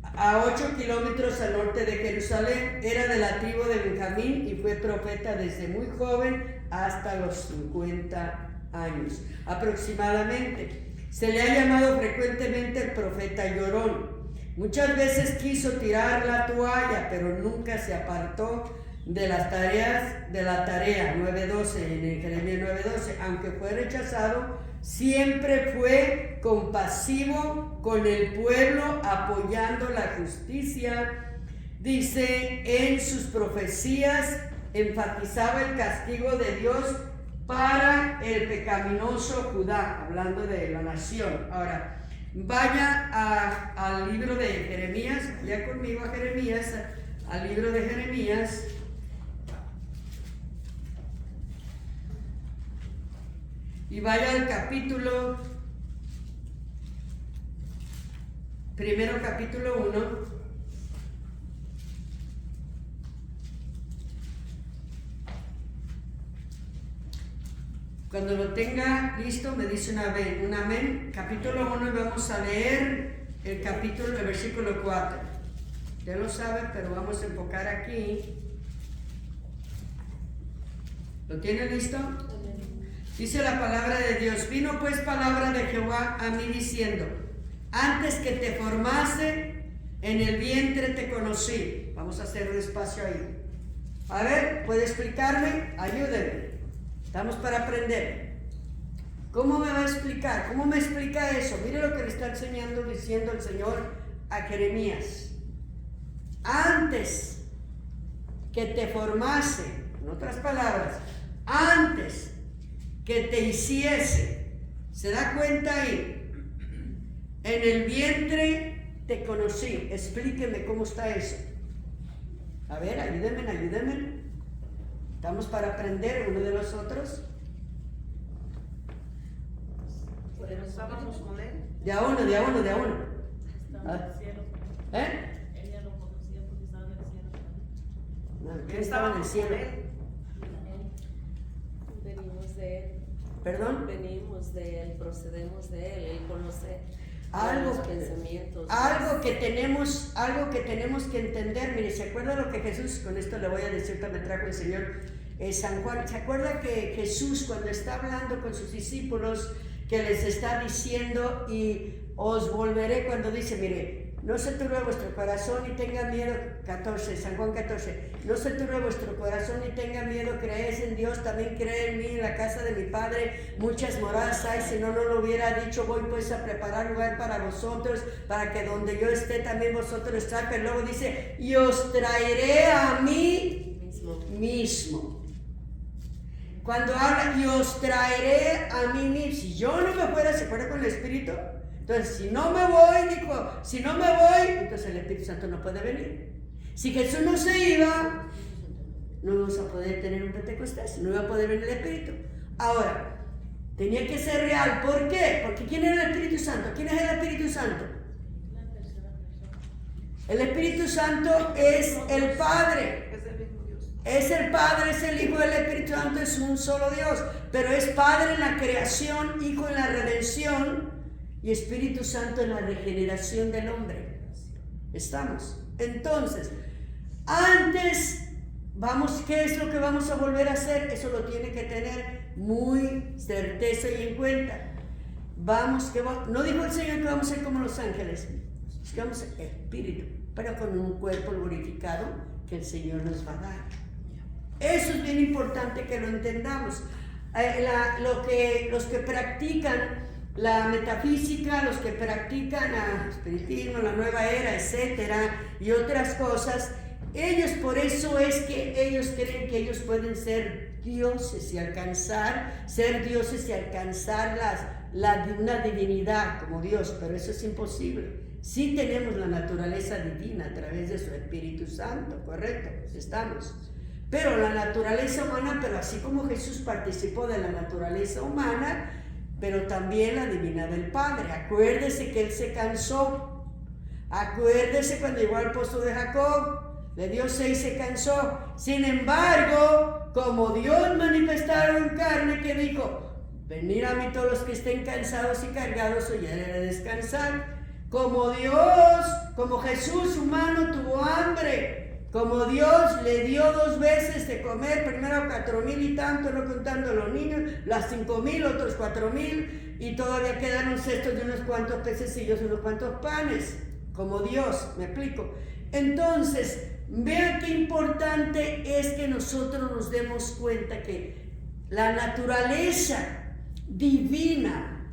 a 8 kilómetros al norte de Jerusalén. Era de la tribu de Benjamín y fue profeta desde muy joven hasta los 50 años aproximadamente. Se le ha llamado frecuentemente el profeta llorón. Muchas veces quiso tirar la toalla, pero nunca se apartó de la tarea 9:12, en Jeremías 9:12, aunque fue rechazado, siempre fue compasivo con el pueblo, apoyando la justicia. Dice, en sus profecías enfatizaba el castigo de Dios para el pecaminoso Judá, hablando de la nación. Ahora, vaya al libro de Jeremías, ya conmigo a Jeremías, al libro de Jeremías. Y vaya al capítulo 1. Cuando lo tenga listo me dice un amén. Capítulo 1 y vamos a leer el versículo 4. Ya lo sabe, pero vamos a enfocar aquí. ¿Lo tiene listo? Dice la palabra de Dios: vino pues palabra de Jehová a mí diciendo, antes que te formase en el vientre te conocí. Vamos a hacer despacio ahí. A ver, ¿puede explicarme? Ayúdenme. Estamos para aprender. ¿Cómo me va a explicar? ¿Cómo me explica eso? Mire lo que le está diciendo el Señor a Jeremías. Antes que te formase, en otras palabras, antes que te hiciese. ¿Se da cuenta ahí? En el vientre te conocí. Explíqueme cómo está eso. A ver, ayúdenme. Estamos para aprender uno de los otros. Pero estábamos con él. De a uno. Estaba en el cielo. Ella lo conocía porque estaba en el cielo. No, ¿quién estaba en el cielo? Venimos de él. ¿Perdón? Venimos de él, procedemos de él, él conoce. algo, Los pensamientos. algo que tenemos que entender. Mire, ¿se acuerda lo que Jesús, con esto le voy a decir que me trajo el Señor San Juan? ¿Se acuerda que Jesús, cuando está hablando con sus discípulos, que les está diciendo, y os volveré, cuando dice, mire, no se turbe vuestro corazón y tenga miedo, 14, San Juan 14, no se turbe vuestro corazón y tenga miedo, creéis en Dios, también cree en mí, en la casa de mi Padre muchas moradas hay, si no, no lo hubiera dicho, voy pues a preparar lugar para vosotros, para que donde yo esté también vosotros estáis, pero luego dice, y os traeré a mí mismo. Cuando habla, y os traeré a mí mismo, si yo no me fuera, se fuera con el Espíritu. Entonces, si no me voy, dijo, si no me voy, entonces el Espíritu Santo no puede venir. Si Jesús no se iba, no vamos a poder tener un Pentecostés, no iba a poder venir el Espíritu. Ahora, tenía que ser real. ¿Por qué? Porque ¿quién era el Espíritu Santo? ¿Quién es el Espíritu Santo? La tercera persona. El Espíritu Santo es el Padre. Es el mismo Dios. Es el Padre, es el Hijo, el Espíritu Santo es un solo Dios. Pero es Padre en la creación, Hijo en la redención y Espíritu Santo en la regeneración del hombre. ¿Estamos? Entonces, antes, vamos, ¿qué es lo que vamos a volver a hacer? Eso lo tiene que tener muy certeza y en cuenta. Vamos, que no dijo el Señor que vamos a ser como los ángeles, es que vamos a ser espíritu, pero con un cuerpo glorificado que el Señor nos va a dar. Eso es bien importante que lo entendamos. Los que practican la metafísica, los que practican el espiritismo, la nueva era, etcétera, y otras cosas, ellos, por eso es que ellos creen que ellos pueden ser dioses y alcanzar una divinidad como Dios, pero eso es imposible. Sí tenemos la naturaleza divina a través de su Espíritu Santo, correcto, estamos. Pero la naturaleza humana, pero así como Jesús participó de la naturaleza humana, pero también la divina del Padre. Acuérdese que Él se cansó. Acuérdese cuando llegó al pozo de Jacob, le dio 6 y se cansó. Sin embargo, como Dios manifestado en carne, que dijo, venid a mí todos los que estén cansados y cargados, os haré de descansar. Como Dios, como Jesús humano tuvo hambre, como Dios le dio 2 veces de comer, primero 4,000 y tanto, no contando los niños, las 5,000, otros 4,000, y todavía quedaron cestos de unos cuantos pececillos, unos cuantos panes, como Dios, me explico. Entonces, vean qué importante es que nosotros nos demos cuenta que la naturaleza divina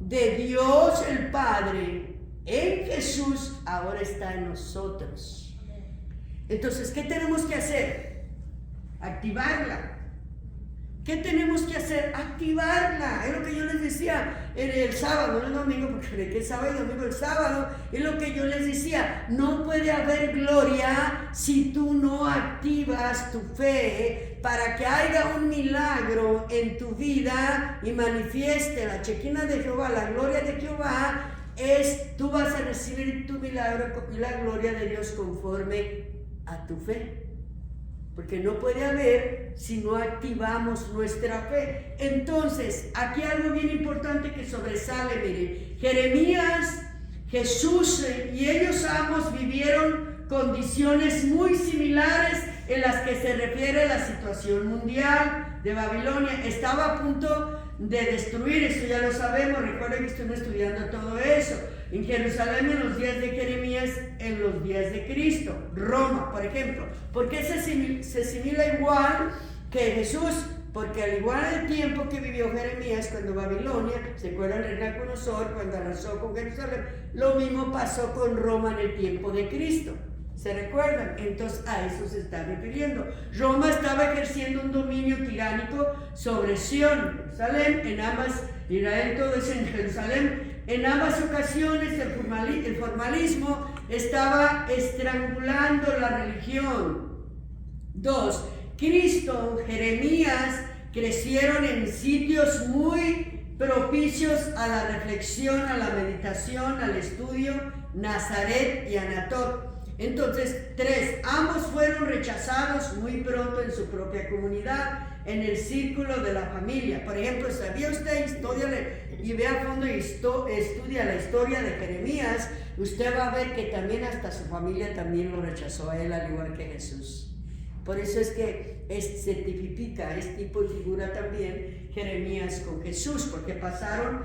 de Dios el Padre en Jesús ahora está en nosotros. Entonces, ¿qué tenemos que hacer? Activarla. ¿Qué tenemos que hacer? Activarla. Es lo que yo les decía en el sábado, no el domingo, porque creí que es sábado y domingo, el sábado, es lo que yo les decía. No puede haber gloria si tú no activas tu fe para que haya un milagro en tu vida y manifieste la Shekinah de Jehová, la gloria de Jehová. Tú vas a recibir tu milagro y la gloria de Dios conforme a tu fe, porque no puede haber si no activamos nuestra fe. Entonces, aquí algo bien importante que sobresale, mire, Jeremías, Jesús y ellos ambos vivieron condiciones muy similares en las que se refiere la situación mundial de Babilonia. Estaba a punto de destruir, eso ya lo sabemos, recuerden que estuvimos estudiando todo eso. En Jerusalén en los días de Jeremías, en los días de Cristo. Roma, por ejemplo. ¿Por qué se asimila igual que Jesús? Porque al igual el tiempo que vivió Jeremías cuando Babilonia, ¿se acuerdan de Nabucodonosor cuando arrasó con Jerusalén? Lo mismo pasó con Roma en el tiempo de Cristo. ¿Se recuerdan? Entonces a eso se está refiriendo. Roma estaba ejerciendo un dominio tiránico sobre Sión, Jerusalén, en ambas, Israel todo es en Jerusalén. En ambas ocasiones el formalismo estaba estrangulando la religión. 2. Cristo, Jeremías crecieron en sitios muy propicios a la reflexión, a la meditación, al estudio, Nazaret y Anatot. Entonces, 3, ambos fueron rechazados muy pronto en su propia comunidad, en el círculo de la familia. Por ejemplo, ¿sabía usted? Estudiale y vea a fondo y estudia la historia de Jeremías. Usted va a ver que también hasta su familia también lo rechazó a él, al igual que Jesús. Por eso es que se tipifica, es tipo y figura también Jeremías con Jesús, porque pasaron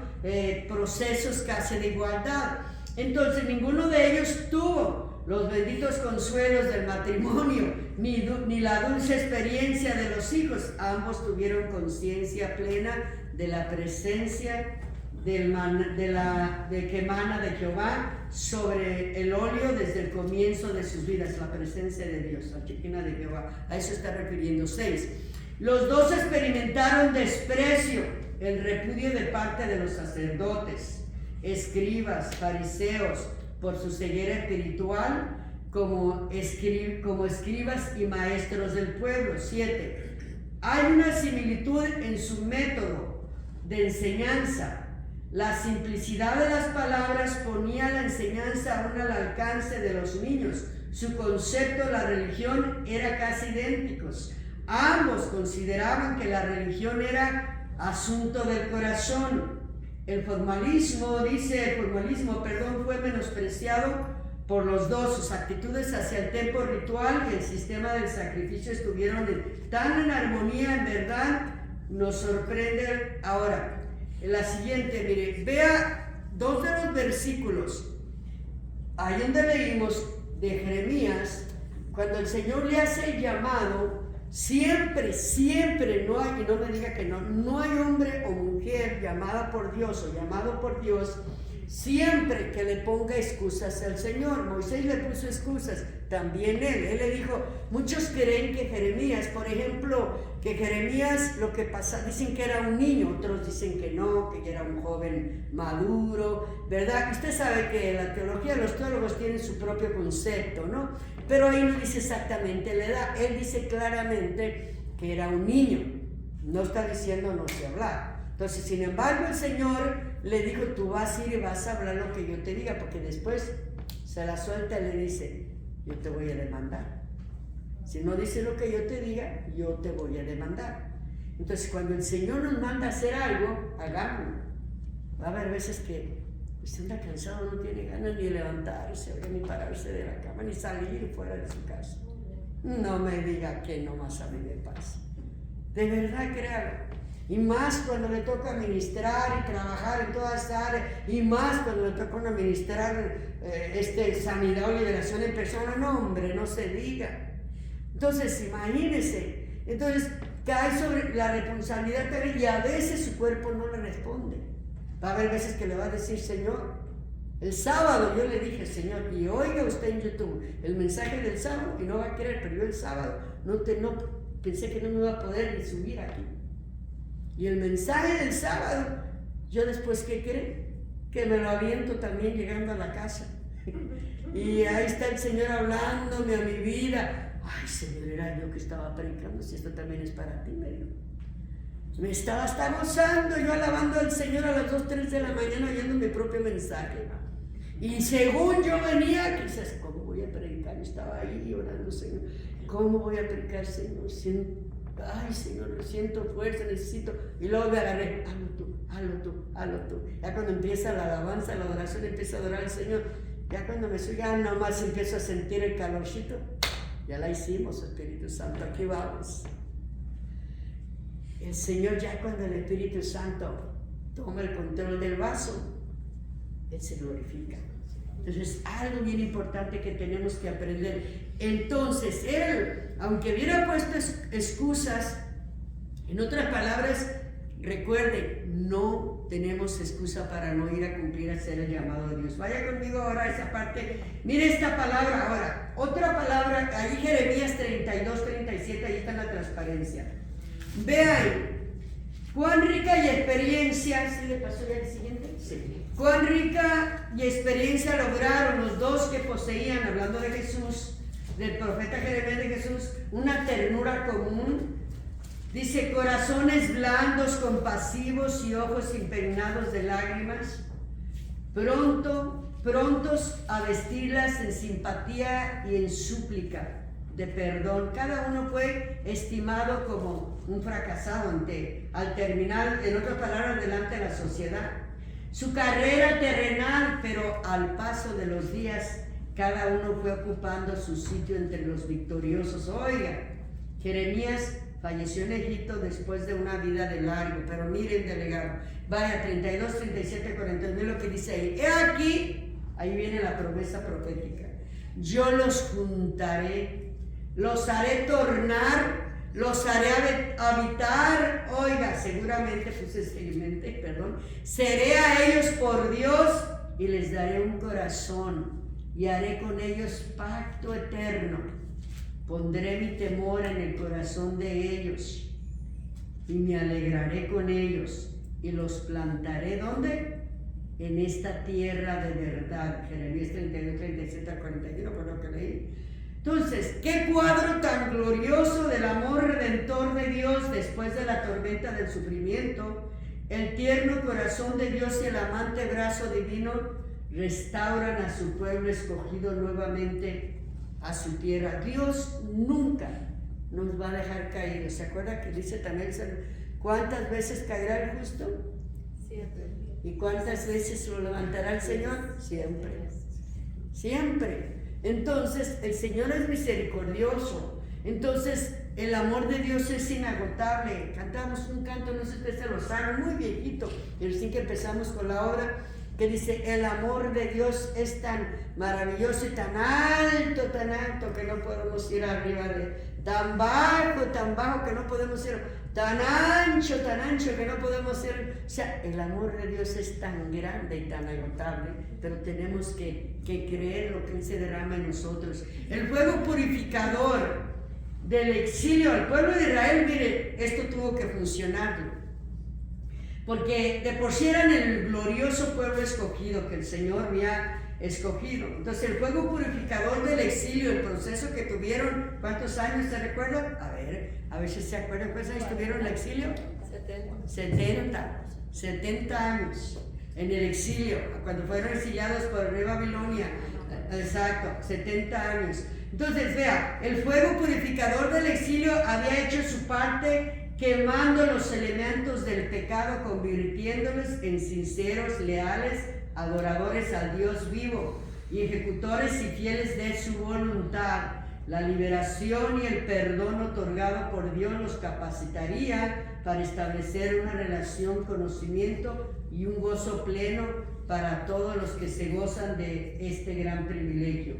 procesos casi de igualdad. Entonces, ninguno de ellos tuvo los benditos consuelos del matrimonio, ni la dulce experiencia de los hijos. Ambos tuvieron conciencia plena de la presencia de que emana de Jehová sobre el óleo desde el comienzo de sus vidas, la presencia de Dios, la Shekinah de Jehová. A eso está refiriendo 6. Los dos experimentaron desprecio, el repudio de parte de los sacerdotes, escribas, fariseos, por su ceguera espiritual, como escribas y maestros del pueblo. 7. Hay una similitud en su método de enseñanza. La simplicidad de las palabras ponía la enseñanza aún al alcance de los niños. Su concepto de la religión era casi idénticos. Ambos consideraban que la religión era asunto del corazón. El formalismo fue menospreciado por los dos. Sus actitudes hacia el templo ritual y el sistema del sacrificio estuvieron tan en armonía, en verdad, nos sorprende. Ahora, en la siguiente, mire, vea 2 de los versículos, ahí donde leímos de Jeremías, cuando el Señor le hace el llamado, siempre, no hay, y no me diga que no hay hombre o mujer llamada por Dios o llamado por Dios, siempre que le ponga excusas al Señor. Moisés le puso excusas, también él le dijo, muchos creen que Jeremías, por ejemplo, que Jeremías lo que pasa, dicen que era un niño, otros dicen que no, que ya era un joven maduro, ¿verdad? Usted sabe que la teología, los teólogos tienen su propio concepto, ¿no? Pero ahí no dice exactamente la edad, él dice claramente que era un niño, no está diciendo no sé hablar. Entonces, sin embargo, el Señor le dijo, tú vas a ir y vas a hablar lo que yo te diga, porque después se la suelta y le dice, yo te voy a demandar. Si no dices lo que yo te diga, yo te voy a demandar. Entonces, cuando el Señor nos manda a hacer algo, hagámoslo. Va a haber veces que usted anda cansado, no tiene ganas ni de levantarse, ni pararse de la cama, ni salir fuera de su casa. No me diga que nomás a mí me pasa. De verdad, créalo. Y más cuando le toca ministrar y trabajar en todas estas áreas, y más cuando le toca administrar sanidad o liberación en persona, no hombre, no se diga. Entonces, imagínense, entonces cae sobre la responsabilidad también, y a veces su cuerpo no le responde. Va a haber veces que le va a decir, Señor, el sábado yo le dije, Señor, y oiga usted en YouTube el mensaje del sábado, y no va a creer, pero yo el sábado no pensé que no me iba a poder ni subir aquí. Y el mensaje del sábado, yo después, ¿qué cree? Que me lo aviento también llegando a la casa. Y ahí está el Señor hablándome a mi vida. Ay, Señor, era yo que estaba predicando, si esto también es para ti, me dijo. Me estaba hasta gozando, yo alabando al Señor a las 2, 3 de la mañana, oyendo mi propio mensaje. Y según yo venía, quizás, ¿cómo voy a predicar? Yo estaba ahí orando, Señor. ¿Cómo voy a predicar, Señor? Ay, Señor, siento fuerza, necesito. Y luego me agarré, hazlo tú. Ya cuando empieza la alabanza, la adoración, empieza a adorar al Señor. Ya cuando me subo, ya nomás empiezo a sentir el calorcito. Ya la hicimos, Espíritu Santo, aquí vamos. El Señor, ya cuando el Espíritu Santo toma el control del vaso, Él se glorifica. Entonces, algo bien importante que tenemos que aprender. Entonces, Él, aunque hubiera puesto excusas, en otras palabras, recuerde, no tenemos excusa para no ir a cumplir, a hacer el llamado de Dios. Vaya conmigo ahora a esa parte. Mire esta palabra ahora. Otra palabra, ahí Jeremías 32, 37, ahí está la transparencia. Vean, cuán rica y experiencia, ¿sí le pasó ya el siguiente? Sí. Cuán rica y experiencia lograron los dos que poseían, hablando de Jesús, del profeta Jeremías de Jesús, una ternura común. Dice, corazones blandos, compasivos y ojos impregnados de lágrimas. Pronto prontos a vestirlas en simpatía y en súplica de perdón. Cada uno fue estimado como un fracasado al terminar, en otras palabras, delante de la sociedad. Su carrera terrenal, pero al paso de los días, cada uno fue ocupando su sitio entre los victoriosos. Oiga, Jeremías falleció en Egipto después de una vida de largo, pero miren, delegado, vaya 32, 37, 42, lo que dice ahí. He aquí, ahí viene la promesa profética. Yo los juntaré, los haré tornar, los haré habitar. Oiga, seguramente seré a ellos por Dios y les daré un corazón y haré con ellos pacto eterno. Pondré mi temor en el corazón de ellos y me alegraré con ellos y los plantaré. ¿Dónde? En esta tierra de verdad. Jeremías 32, 37 al 41, por lo que leí. Entonces, qué cuadro tan glorioso del amor redentor de Dios después de la tormenta del sufrimiento. El tierno corazón de Dios y el amante brazo divino restauran a su pueblo escogido nuevamente a su tierra. Dios nunca nos va a dejar caídos. ¿Se acuerda que dice también, cuántas veces caerá el justo? 7. ¿Y cuántas veces lo levantará el Señor? Siempre. Siempre. Entonces, el Señor es misericordioso. Entonces, el amor de Dios es inagotable. Cantamos un canto, no sé si ustedes se lo saben, muy viejito, pero sí que empezamos con la obra, que dice: el amor de Dios es tan maravilloso y tan alto que no podemos ir arriba de, tan bajo que no podemos ir, tan ancho que no podemos ir. O sea, el amor de Dios es tan grande y tan agotable, pero tenemos que creer lo que Él se derrama en nosotros. El fuego purificador del exilio al pueblo de Israel, mire, esto tuvo que funcionar. Porque de por sí eran el glorioso pueblo escogido que el Señor había escogido. Entonces el fuego purificador del exilio, el proceso que tuvieron, ¿cuántos años se recuerdan? A ver si se acuerdan, ¿cuántos años tuvieron el exilio? 70 años en el exilio, cuando fueron exiliados por el rey Babilonia. Exacto, 70 años. Entonces vea, el fuego purificador del exilio había hecho su parte, quemando los elementos del pecado, convirtiéndolos en sinceros, leales, adoradores al Dios vivo y ejecutores y fieles de su voluntad. La liberación y el perdón otorgado por Dios los capacitaría para establecer una relación, conocimiento y un gozo pleno para todos los que se gozan de este gran privilegio.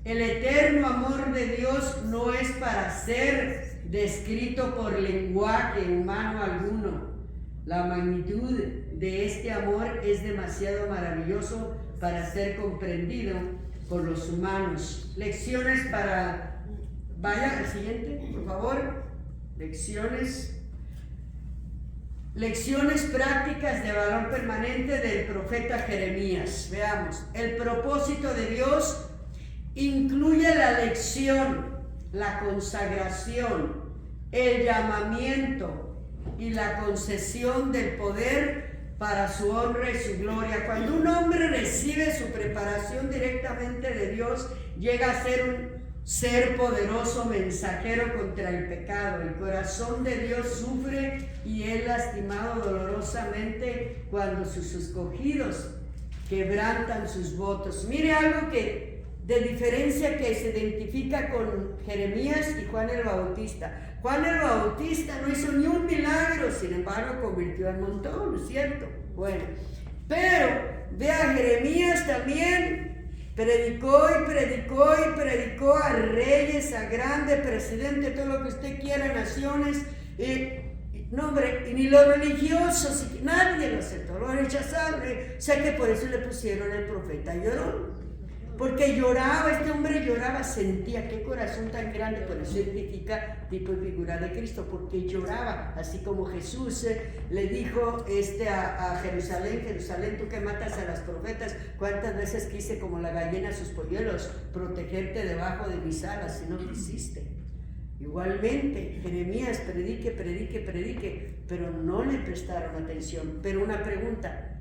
El eterno amor de Dios no es para ser descrito por lenguaje humano alguno. La magnitud de este amor es demasiado maravilloso para ser comprendido por los humanos. Lecciones para... Vaya al siguiente, por favor. Lecciones prácticas de valor permanente del profeta Jeremías. Veamos. El propósito de Dios incluye la lección, la consagración, el llamamiento y la concesión del poder para su honra y su gloria. Cuando un hombre recibe su preparación directamente de Dios, llega a ser un ser poderoso mensajero contra el pecado. El corazón de Dios sufre y es lastimado dolorosamente cuando sus escogidos quebrantan sus votos. Mire algo que de diferencia que se identifica con Jeremías y Juan el Bautista. Juan el Bautista no hizo ni un milagro, sin embargo convirtió al montón, ¿no es cierto? Bueno, pero vea, Jeremías también predicó a reyes, a grandes presidentes, todo lo que usted quiera, naciones, no hombre, y ni los religiosos, nadie lo aceptó, lo rechazaron, o sea que por eso le pusieron el profeta llorón. Porque lloraba, este hombre lloraba, sentía, qué corazón tan grande, por eso identifica tipo y figura de Cristo, porque lloraba, así como Jesús le dijo a Jerusalén, tú que matas a las profetas, cuántas veces quise como la gallina sus polluelos, protegerte debajo de mis alas, y no quisiste. Igualmente, Jeremías predique, pero no le prestaron atención. Pero una pregunta,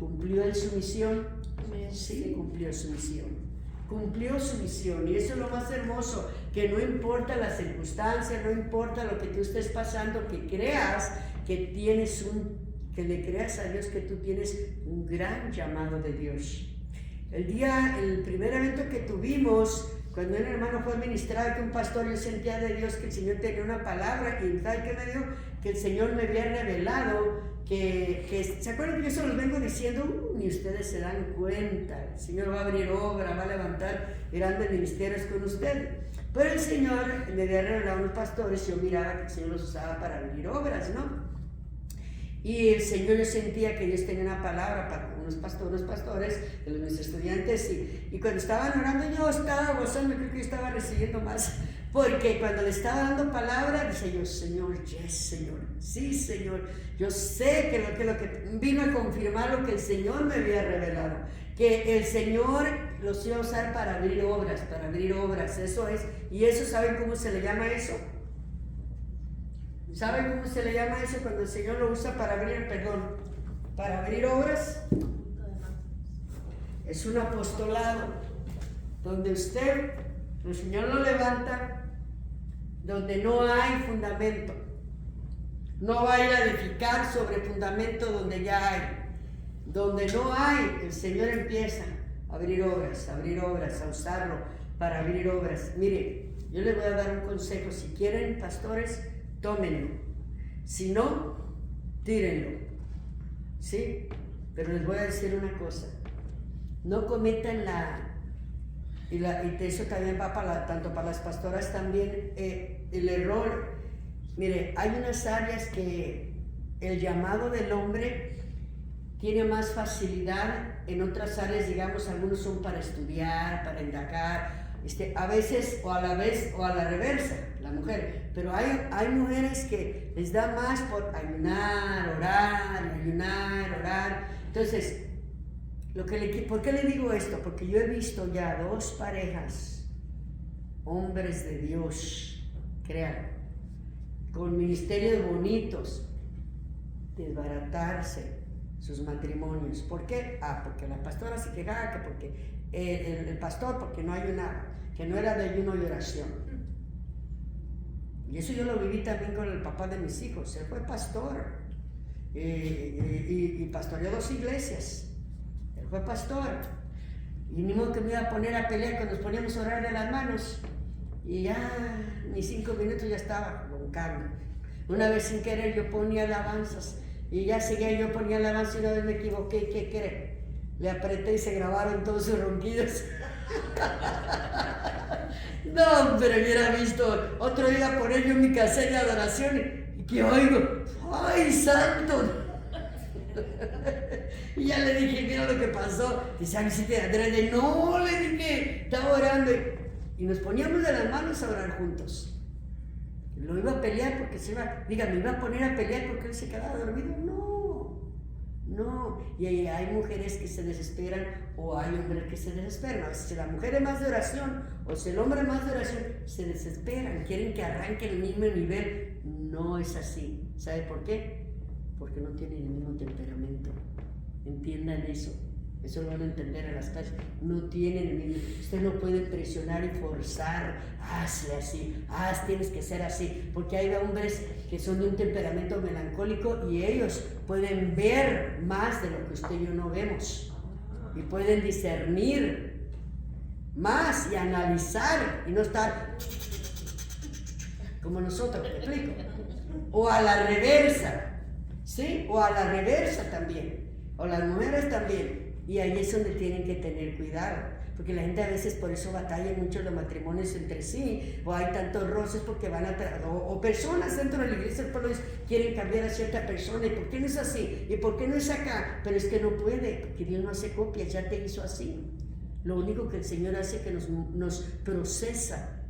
¿cumplió él su misión? Sí, cumplió su misión. Cumplió su misión, y eso es lo más hermoso, que no importa la circunstancia, no importa lo que tú estés pasando, que creas que que le creas a Dios que tú tienes un gran llamado de Dios. El primer evento que tuvimos, cuando un hermano fue a ministrar, que un pastor, yo sentía de Dios que el Señor tenía una palabra, y ¿sabe qué me dio? Que el Señor me había revelado que ¿se acuerdan que yo se los vengo diciendo? Ni ustedes se dan cuenta. El Señor va a abrir obra, va a levantar grandes ministerios con ustedes. Pero el Señor me había revelado a unos pastores, yo miraba que el Señor los usaba para abrir obras, ¿no? Y el Señor, yo sentía que Dios tenía una palabra para unos pastores de los mis estudiantes, y cuando estaban orando yo estaba gozando, creo que yo estaba recibiendo más, porque cuando le estaba dando palabra, dice yo, Señor, yes, Señor, sí, Señor, yo sé que lo que vino a confirmar lo que el Señor me había revelado, que el Señor los iba a usar para abrir obras, eso es. ¿Y eso saben cómo se le llama eso? ¿Saben cómo se le llama eso cuando el Señor lo usa para abrir obras? Es un apostolado, donde el Señor lo levanta, donde no hay fundamento. No va a ir a edificar sobre fundamento donde ya hay. Donde no hay, el Señor empieza a abrir obras, a usarlo para abrir obras. Mire, yo les voy a dar un consejo. Si quieren, pastores, tómenlo. Si no, tírenlo. ¿Sí? Pero les voy a decir una cosa. No cometan y eso también va tanto para las pastoras también, el error. Mire, hay unas áreas que el llamado del hombre tiene más facilidad, en otras áreas, digamos, algunos son para estudiar, para indagar, a veces o a la reversa, la mujer, pero hay mujeres que les da más por ayunar, orar. Entonces, ¿por qué le digo esto? Porque yo he visto ya 2 parejas, hombres de Dios, créanme, con ministerios bonitos, desbaratarse sus matrimonios. ¿Por qué? Porque la pastora se quejaba, que porque el pastor, porque no ayunaba, que no era de ayuno y oración. Y eso yo lo viví también con el papá de mis hijos. Él fue pastor y pastoreó 2 iglesias. Él fue pastor. Y ni modo que me iba a poner a pelear cuando nos poníamos a orar de las manos. Y ya ni 5 minutos ya estaba con carne. Una vez sin querer yo ponía alabanzas. Y ya seguía, yo ponía alabanza y una vez me equivoqué. ¿Y qué cree? Le apreté y se grabaron todos sus ronquidos. No, pero hubiera visto. Otro día por ello en mi caseta de adoración y que oigo, ¡ay, santo! Y ya le dije, mira lo que pasó. Dice, ¿a si te adrede? No, le dije, estaba orando. Y nos poníamos de las manos a orar juntos. Lo iba a pelear porque me iba a poner a pelear porque él se quedaba dormido. No. Y hay mujeres que se desesperan o hay hombres que se desesperan. A veces si la mujer es más de oración o si el hombre es más de oración, se desesperan, quieren que arranque el mismo nivel. No es así. ¿Sabe por qué? Porque no tienen el mismo temperamento. Entiendan eso. Eso lo van a entender en las calles. No tienen el mismo. Usted no puede presionar y forzar. Hazle así. Tienes que ser así. Porque hay hombres que son de un temperamento melancólico y ellos pueden ver más de lo que usted y yo no vemos. Y pueden discernir más y analizar y no estar como nosotros, ¿me explico? O a la reversa. ¿Sí? O a la reversa también. O las mujeres también. Y ahí es donde tienen que tener cuidado, porque la gente a veces por eso batalla mucho los matrimonios entre sí, o hay tantos roces porque van o personas dentro de la iglesia del pueblo quieren cambiar a cierta persona, ¿y por qué no es así? ¿Y por qué no es acá? Pero es que no puede, porque Dios no hace copias, ya te hizo así. Lo único que el Señor hace es que nos procesa,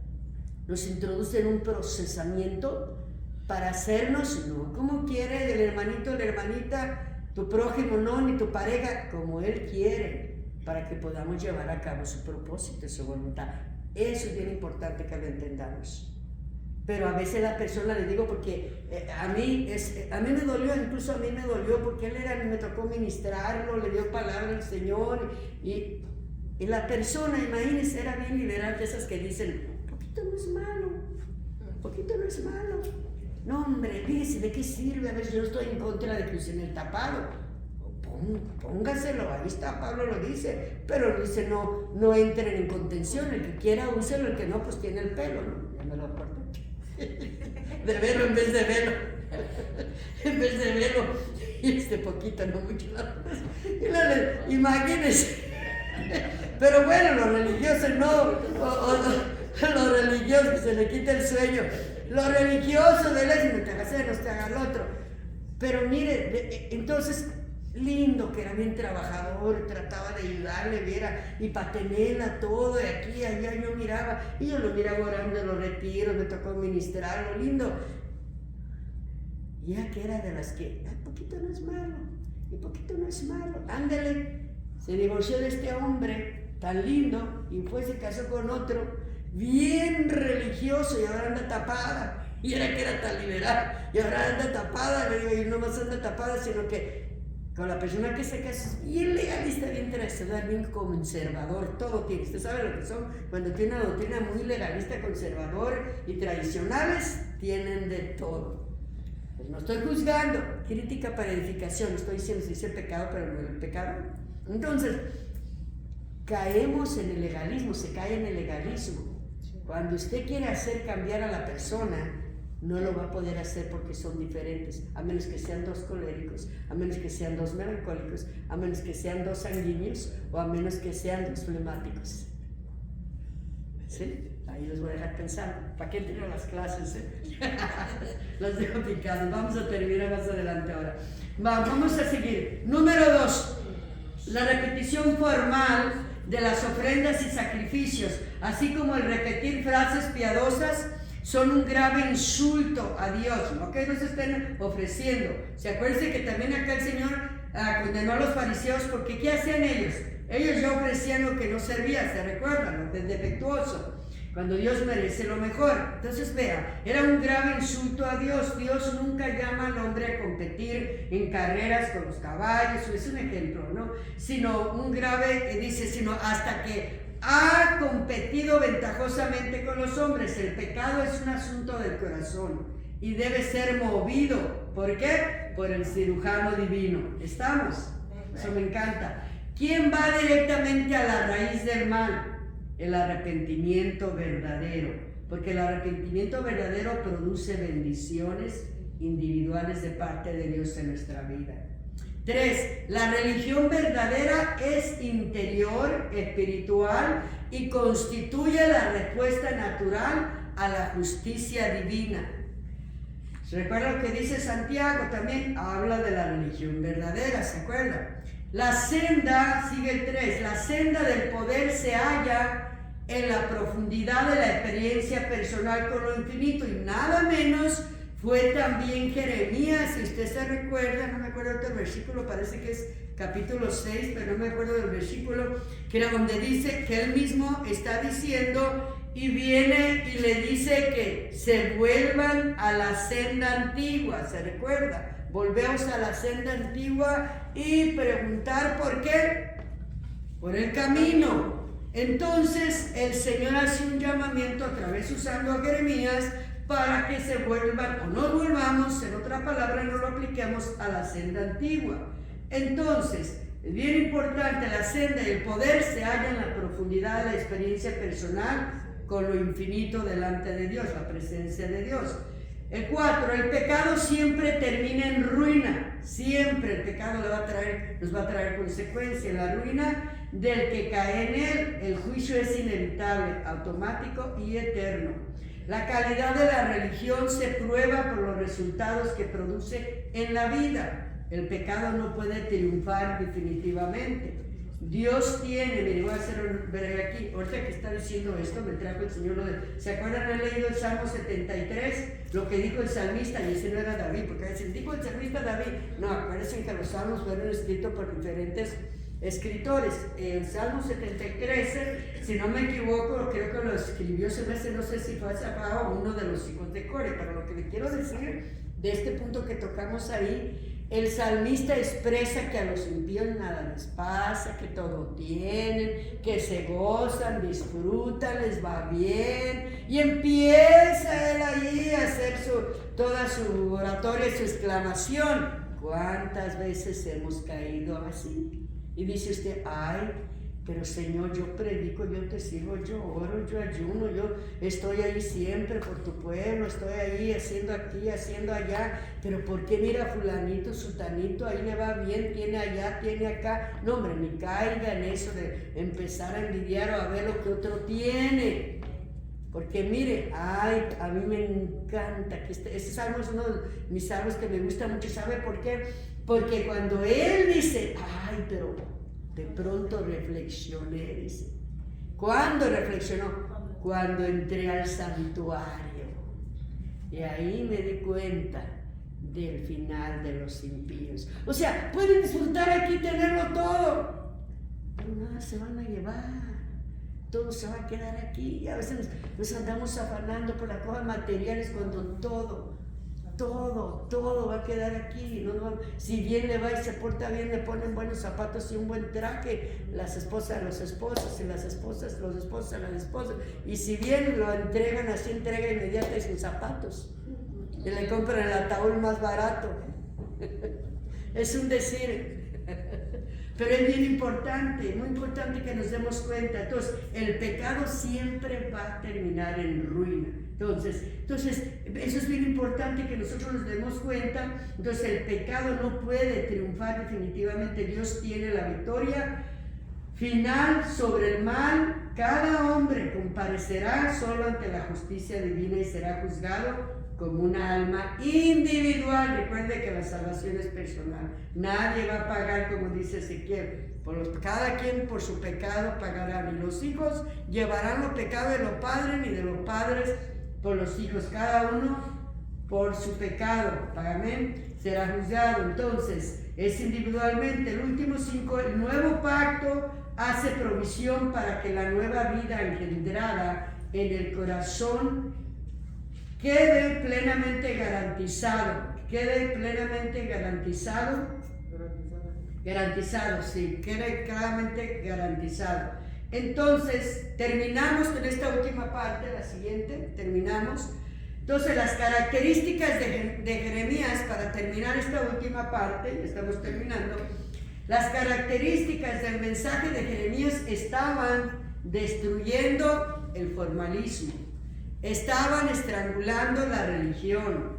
nos introduce en un procesamiento para hacernos, no como quiere el hermanito, la hermanita, tu prójimo no, ni tu pareja, como Él quiere, para que podamos llevar a cabo su propósito y su voluntad. Eso es bien importante que lo entendamos. Pero a veces la persona, le digo, porque a mí me dolió, incluso a mí me dolió, porque me tocó ministrarlo, le dio palabra al Señor, y la persona, imagínense, era bien liberal, de esas que dicen, poquito no es malo, poquito no es malo. No, hombre, fíjese, ¿de qué sirve? A ver, yo no estoy en contra de que usen el tapado. Póngaselo, ahí está, Pablo lo dice, pero dice, no entren en contención, el que quiera úselo, el que no, pues tiene el pelo, ¿no? Ya me lo corté. De velo en vez de velo. En vez de velo. Y poquito, no mucho. Imagínense. Pero bueno, los religiosos no, los religiosos, que se le quita el sueño. Los religiosos de la no te hagas no te haga el otro. Pero mire, entonces, lindo, que era bien trabajador, trataba de ayudarle, viera, y para tenerla todo, de aquí a allá yo miraba, y yo lo miraba orando en los retiros, me tocó ministrarlo, lindo. Ya que era de las que, poquito no es malo, y poquito no es malo, ándale. Se divorció de este hombre tan lindo, y se casó con otro, bien religioso, y ahora anda tapada, y era que era tan liberal, y ahora anda tapada, le digo, y no más anda tapada, sino que con la persona que se casa es bien legalista, bien tradicional, bien conservador, todo tiene. Usted sabe lo que son, cuando tiene una doctrina muy legalista, conservador y tradicionales, tienen de todo. Pues no estoy juzgando, crítica para edificación, no estoy diciendo si dice pecado, pero no es el pecado. Entonces, caemos en el legalismo, se cae en el legalismo. Cuando usted quiere hacer cambiar a la persona, no lo va a poder hacer porque son diferentes, a menos que sean dos coléricos, a menos que sean dos melancólicos, a menos que sean dos sanguíneos o a menos que sean dos flemáticos. ¿Sí? Ahí los voy a dejar pensando. ¿Para qué tengo las clases? Los dejo picados. Vamos a terminar más adelante ahora. Vamos a seguir. Número 2. La repetición formal de las ofrendas y sacrificios, así como el repetir frases piadosas, son un grave insulto a Dios, ¿no? Que no se estén ofreciendo. Se acuérdense que también acá el Señor condenó a los fariseos porque ¿qué hacían ellos? Ellos ya ofrecían lo que no servía, se recuerdan, lo que es defectuoso, cuando Dios merece lo mejor. Entonces vea, era un grave insulto a Dios. Dios nunca llama al hombre a competir en carreras con los caballos, es un ejemplo, ¿no? Sino un grave, dice, sino hasta que ha competido ventajosamente con los hombres. El pecado es un asunto del corazón y debe ser movido. ¿Por qué? Por el cirujano divino. ¿Estamos? Eso me encanta. ¿Quién va directamente a la raíz del mal? El arrepentimiento verdadero. Porque el arrepentimiento verdadero produce bendiciones individuales de parte de Dios en nuestra vida. 3. La religión verdadera es interior, espiritual y constituye la respuesta natural a la justicia divina. ¿Recuerda lo que dice Santiago? También habla de la religión verdadera, ¿se acuerda? La senda, sigue el 3, la senda del poder se halla en la profundidad de la experiencia personal con lo infinito, y nada menos fue también Jeremías. Si usted se recuerda, no me acuerdo del versículo, parece que es capítulo 6, pero no me acuerdo del versículo, que era donde dice que él mismo está diciendo, y viene y le dice que se vuelvan a la senda antigua. ¿Se recuerda? Volvemos a la senda antigua y preguntar por qué. Por el camino. Entonces el Señor hace un llamamiento a través usando a Jeremías para que se vuelvan o no volvamos, en otra palabra no lo apliquemos, a la senda antigua. Entonces, es bien importante, la senda y el poder se hallan en la profundidad de la experiencia personal con lo infinito delante de Dios, la presencia de Dios. El 4, el pecado siempre termina en ruina, siempre el pecado nos va a traer consecuencias. La ruina del que cae en él, el juicio es inevitable, automático y eterno. La calidad de la religión se prueba por los resultados que produce en la vida. El pecado no puede triunfar definitivamente. Dios tiene, mire, voy a hacer ver aquí, ahorita que está diciendo esto, me trajo el Señor ¿se acuerdan? He leído el Salmo 73, lo que dijo el salmista, y ese no era David, porque dicen, dijo el salmista David. No, acuérdense que los salmos fueron escritos por diferentes escritores. El Salmo 73, si no me equivoco, creo que lo escribió, no sé si fue Asaf o uno de los hijos de Core, pero lo que le quiero decir de este punto que tocamos ahí, el salmista expresa que a los impíos nada les pasa, que todo tienen, que se gozan, disfrutan, les va bien, y empieza él ahí a hacer toda su oratoria, su exclamación. ¿Cuántas veces hemos caído así? Y dice usted, ay, pero Señor, yo predico, yo te sirvo, yo oro, yo ayuno, yo estoy ahí siempre por tu pueblo, estoy ahí haciendo aquí, haciendo allá, pero ¿por qué mira fulanito, sutanito, ahí le va bien, tiene allá, tiene acá? No, hombre, ni caiga en eso de empezar a envidiar o a ver lo que otro tiene. Porque mire, ay, a mí me encanta, que este salmo es uno de mis salmos que me gusta mucho. ¿Sabe por qué? Porque cuando él dice, ay, pero de pronto reflexioné, dice. ¿Cuándo reflexionó? Cuando entré al santuario. Y ahí me di cuenta del final de los impíos. O sea, pueden disfrutar aquí, tenerlo todo, pero nada se van a llevar. Todo se va a quedar aquí. Y a veces nos andamos afanando por las cosas materiales cuando todo va a quedar aquí. No, si bien le va y se porta bien, le ponen buenos zapatos y un buen traje, las esposas a los esposos, y las esposas, los esposos a las esposas. Y si bien lo entregan así, entrega inmediata sus zapatos. Y le compran el ataúd más barato. Es un decir. Pero es bien importante, muy importante que nos demos cuenta. Entonces, el pecado siempre va a terminar en ruina. Entonces, eso es bien importante que nosotros nos demos cuenta. Entonces, el pecado no puede triunfar definitivamente. Dios tiene la victoria final sobre el mal. Cada hombre comparecerá solo ante la justicia divina y será juzgado como una alma individual. Recuerde que la salvación es personal. Nadie va a pagar, como dice Ezequiel, cada quien por su pecado pagará. Ni los hijos llevarán los pecados de los padres, ni de los padres por los hijos. Cada uno por su pecado, amén, será juzgado. Entonces, es individualmente. El último 5, el nuevo pacto hace provisión para que la nueva vida engendrada en el corazón quede plenamente garantizado, quede claramente garantizado. Entonces, terminamos con esta última parte, la siguiente, terminamos. Entonces, las características de Jeremías, para terminar esta última parte, ya estamos terminando, las características del mensaje de Jeremías estaban destruyendo el formalismo. Estaban estrangulando la religión.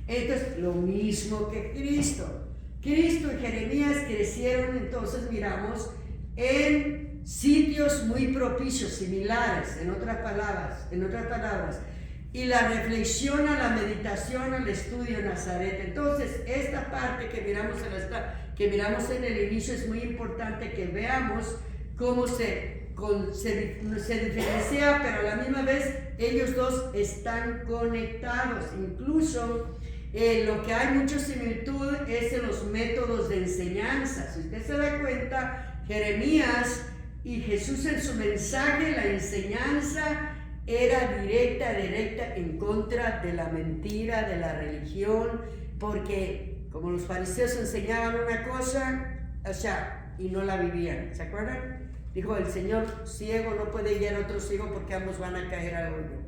Entonces, lo mismo que Cristo. Cristo y Jeremías crecieron, entonces miramos, en sitios muy propicios, similares, en otras palabras. Y la reflexión a la meditación, al estudio en Nazaret. Entonces, esta parte que miramos en el inicio es muy importante que veamos cómo se diferencia, pero a la misma vez ellos dos están conectados. Incluso lo que hay mucha similitud es en los métodos de enseñanza. Si usted se da cuenta, Jeremías y Jesús en su mensaje, la enseñanza era directa en contra de la mentira, de la religión, porque como los fariseos enseñaban una cosa, y no la vivían. ¿Se acuerdan? Dijo el Señor, ciego no puede guiar a otro ciego porque ambos van a caer al hoyo.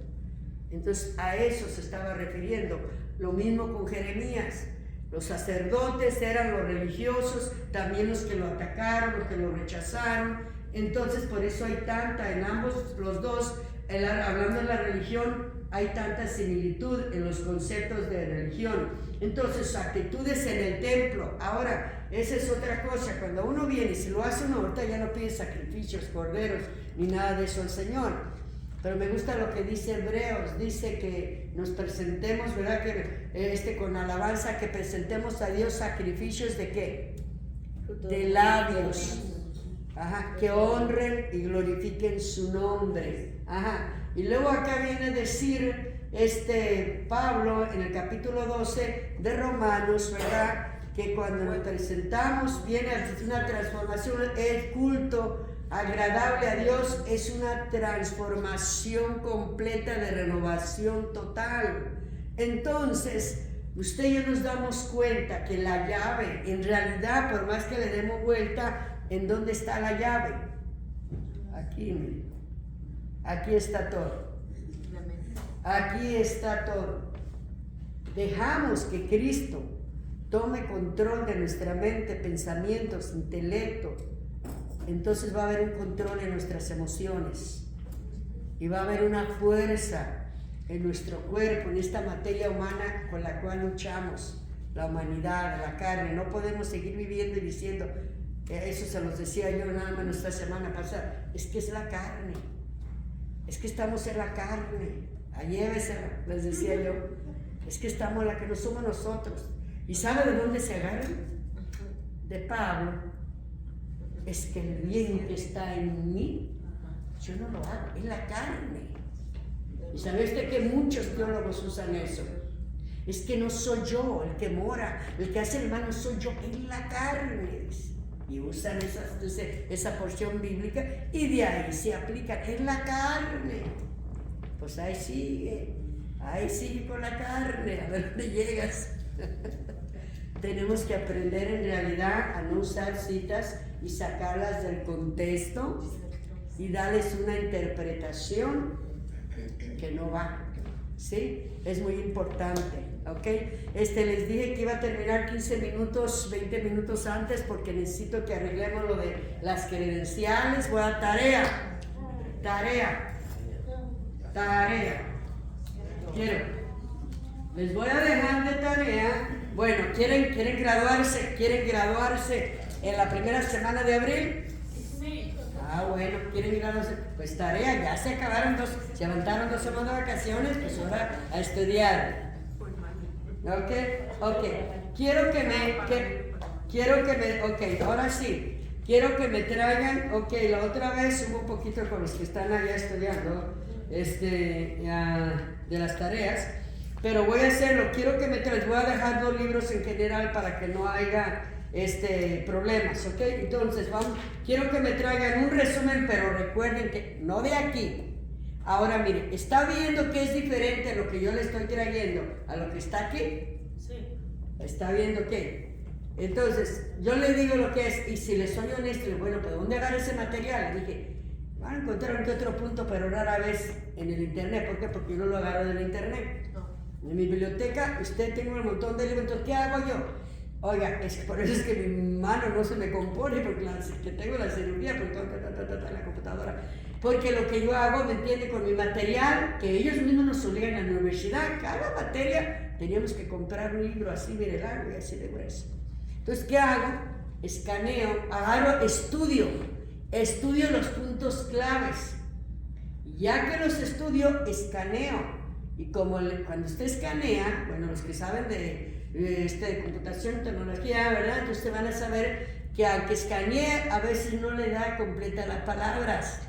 Entonces a eso se estaba refiriendo. Lo mismo con Jeremías. Los sacerdotes eran los religiosos, también los que lo atacaron, los que lo rechazaron. Entonces por eso hay tanta, en ambos, los dos, hablando de la religión, hay tanta similitud en los conceptos de religión. Entonces, sus actitudes en el templo. Ahora, esa es otra cosa. Cuando uno viene, y si lo hace uno, ahorita ya no pide sacrificios, corderos, ni nada de eso al Señor. Pero me gusta lo que dice Hebreos. Dice que nos presentemos, ¿verdad? Que con alabanza, que presentemos a Dios sacrificios de ¿qué? De labios. Ajá, que honren y glorifiquen su nombre. Ajá. Y luego acá viene a decir Pablo en el capítulo 12 de Romanos, ¿verdad? que cuando nos presentamos viene una transformación, el culto agradable a Dios es una transformación completa de renovación total. Entonces, usted y yo nos damos cuenta que la llave, en realidad, por más que le demos vuelta, ¿en dónde está la llave? Aquí, mire. Aquí está todo. Aquí está todo. Dejamos que Cristo tome control de nuestra mente, pensamientos, intelecto. Entonces va a haber un control en nuestras emociones. Y va a haber una fuerza en nuestro cuerpo, en esta materia humana con la cual luchamos, la humanidad, la carne. No podemos seguir viviendo y diciendo, eso se los decía yo nada más nuestra semana pasada, es que es la carne, es que estamos en la carne, llévesela, les decía yo, es que estamos la que no somos nosotros. ¿Y sabe de dónde se agarran? De Pablo. Es que el bien que está en mí, yo no lo hago, es la carne. Y sabe usted que muchos teólogos usan eso. Es que no soy yo el que mora, el que hace el mal no soy yo, es la carne. Y usan esa porción bíblica y de ahí se aplican, es la carne. Pues ahí sigue con la carne, a ver dónde llegas. Tenemos que aprender en realidad a no usar citas y sacarlas del contexto y darles una interpretación que no va, ¿sí? Es muy importante, ¿ok? Les dije que iba a terminar 15 minutos, 20 minutos antes porque necesito que arreglemos lo de las credenciales. Voy a tarea. Les voy a dejar de tarea. Bueno, ¿quieren graduarse en la primera semana de abril? Sí. Bueno, quieren graduarse. Pues tarea, ya se acabaron se aventaron 2 semanas de vacaciones, pues ahora a estudiar. Ok. Ahora sí. Quiero que me traigan, la otra vez hubo un poquito con los que están allá estudiando, de las tareas, pero voy a hacerlo, quiero que me traigan, voy a dejar 2 libros en general para que no haya problemas, ¿ok? Entonces, quiero que me traigan un resumen, pero recuerden que no de aquí. Ahora, mire, ¿está viendo que es diferente lo que yo le estoy trayendo a lo que está aquí? Sí. ¿Está viendo qué? Entonces, yo le digo lo que es, y si les soy honesto, bueno, ¿pero dónde agarra ese material? Le dije, van a encontrar un que otro punto, pero rara vez en el internet. ¿Por qué? Porque yo no lo agarro del internet. No. En mi biblioteca, usted tiene un montón de libros, entonces, ¿qué hago yo? Oiga, por eso es que mi mano no se me compone, porque que tengo la cirugía, porque tengo la computadora. Porque lo que yo hago, ¿me entiende? Con mi material, que ellos mismos nos obligan a la universidad, cada materia teníamos que comprar un libro así, mire, largo y así de grueso. Entonces, ¿qué hago? Escaneo, estudio los puntos claves. Ya que los estudio, escaneo. Y cuando usted escanea, bueno, los que saben de computación, tecnología, ¿verdad? Entonces van a saber que aunque escanee, a veces no le da completa las palabras.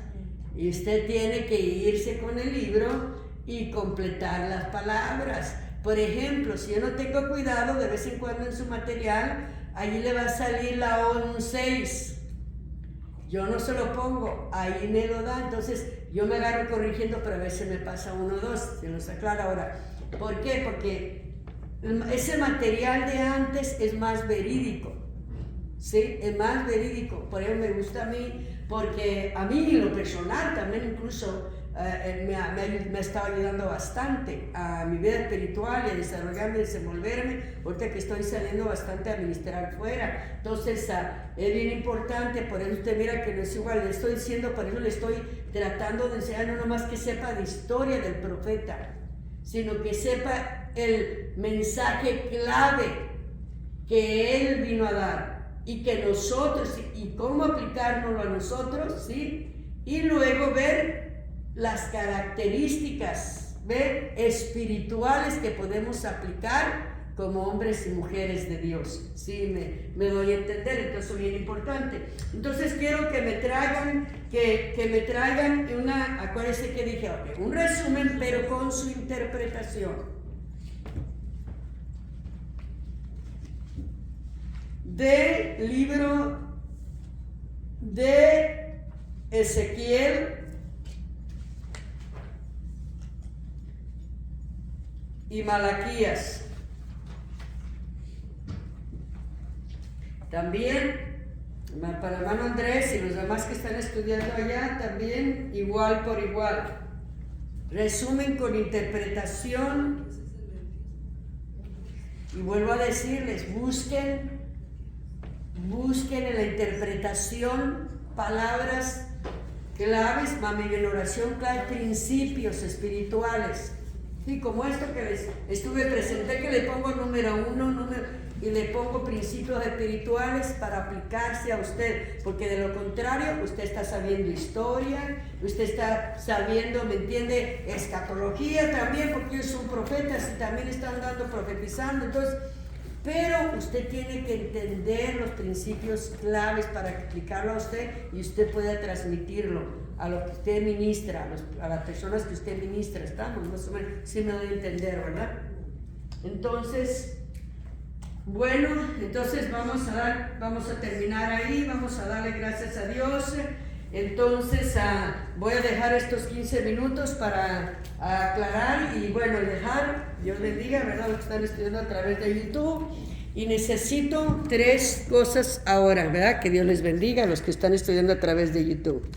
Y usted tiene que irse con el libro y completar las palabras. Por ejemplo, si yo no tengo cuidado, de vez en cuando en su material, allí le va a salir la O en un 6. Yo no se lo pongo, ahí me lo da, entonces yo me agarro corrigiendo, pero a veces me pasa 1 o 2, se los aclaro ahora. ¿Por qué? Porque ese material de antes es más verídico, ¿sí? Es más verídico, por eso me gusta a mí, porque a mí en lo personal también incluso me ha estado ayudando bastante a mi vida espiritual y a desarrollarme, desenvolverme, ahorita que estoy saliendo bastante a ministrar fuera. Entonces es bien importante, por eso usted mira que no es igual, le estoy diciendo, por eso le estoy tratando de enseñar no nomás que sepa de historia del profeta, sino que sepa el mensaje clave que él vino a dar y que nosotros, y cómo aplicárnoslo a nosotros, ¿sí? Y luego ver las características espirituales que podemos aplicar como hombres y mujeres de Dios. Sí, me doy a entender, entonces es bien importante. Entonces quiero que me traigan, acuérdense que dije, un resumen, pero con su interpretación. del libro de Ezequiel y Malaquías. También para hermano Andrés y los demás que están estudiando allá, también igual por igual. Resumen con interpretación. Y vuelvo a decirles, busquen en la interpretación palabras claves, mami, en oración clave, principios espirituales. Y como esto que les presenté, que le pongo número 1, y le pongo principios espirituales para aplicarse a usted, porque de lo contrario usted está sabiendo historia, usted está sabiendo, ¿me entiende?, escatología también, porque ellos son profetas y también están profetizando. Entonces, pero usted tiene que entender los principios claves para explicarlo a usted y usted pueda transmitirlo a lo que usted ministra, a las personas que usted ministra. Estamos más o menos, sí me doy a entender, ¿verdad? Entonces, bueno, entonces vamos a terminar ahí, vamos a darle gracias a Dios. Entonces voy a dejar estos 15 minutos para aclarar y bueno, Dios bendiga, ¿verdad?, los que están estudiando a través de YouTube. Y necesito 3 cosas ahora, ¿verdad? Que Dios les bendiga a los que están estudiando a través de YouTube.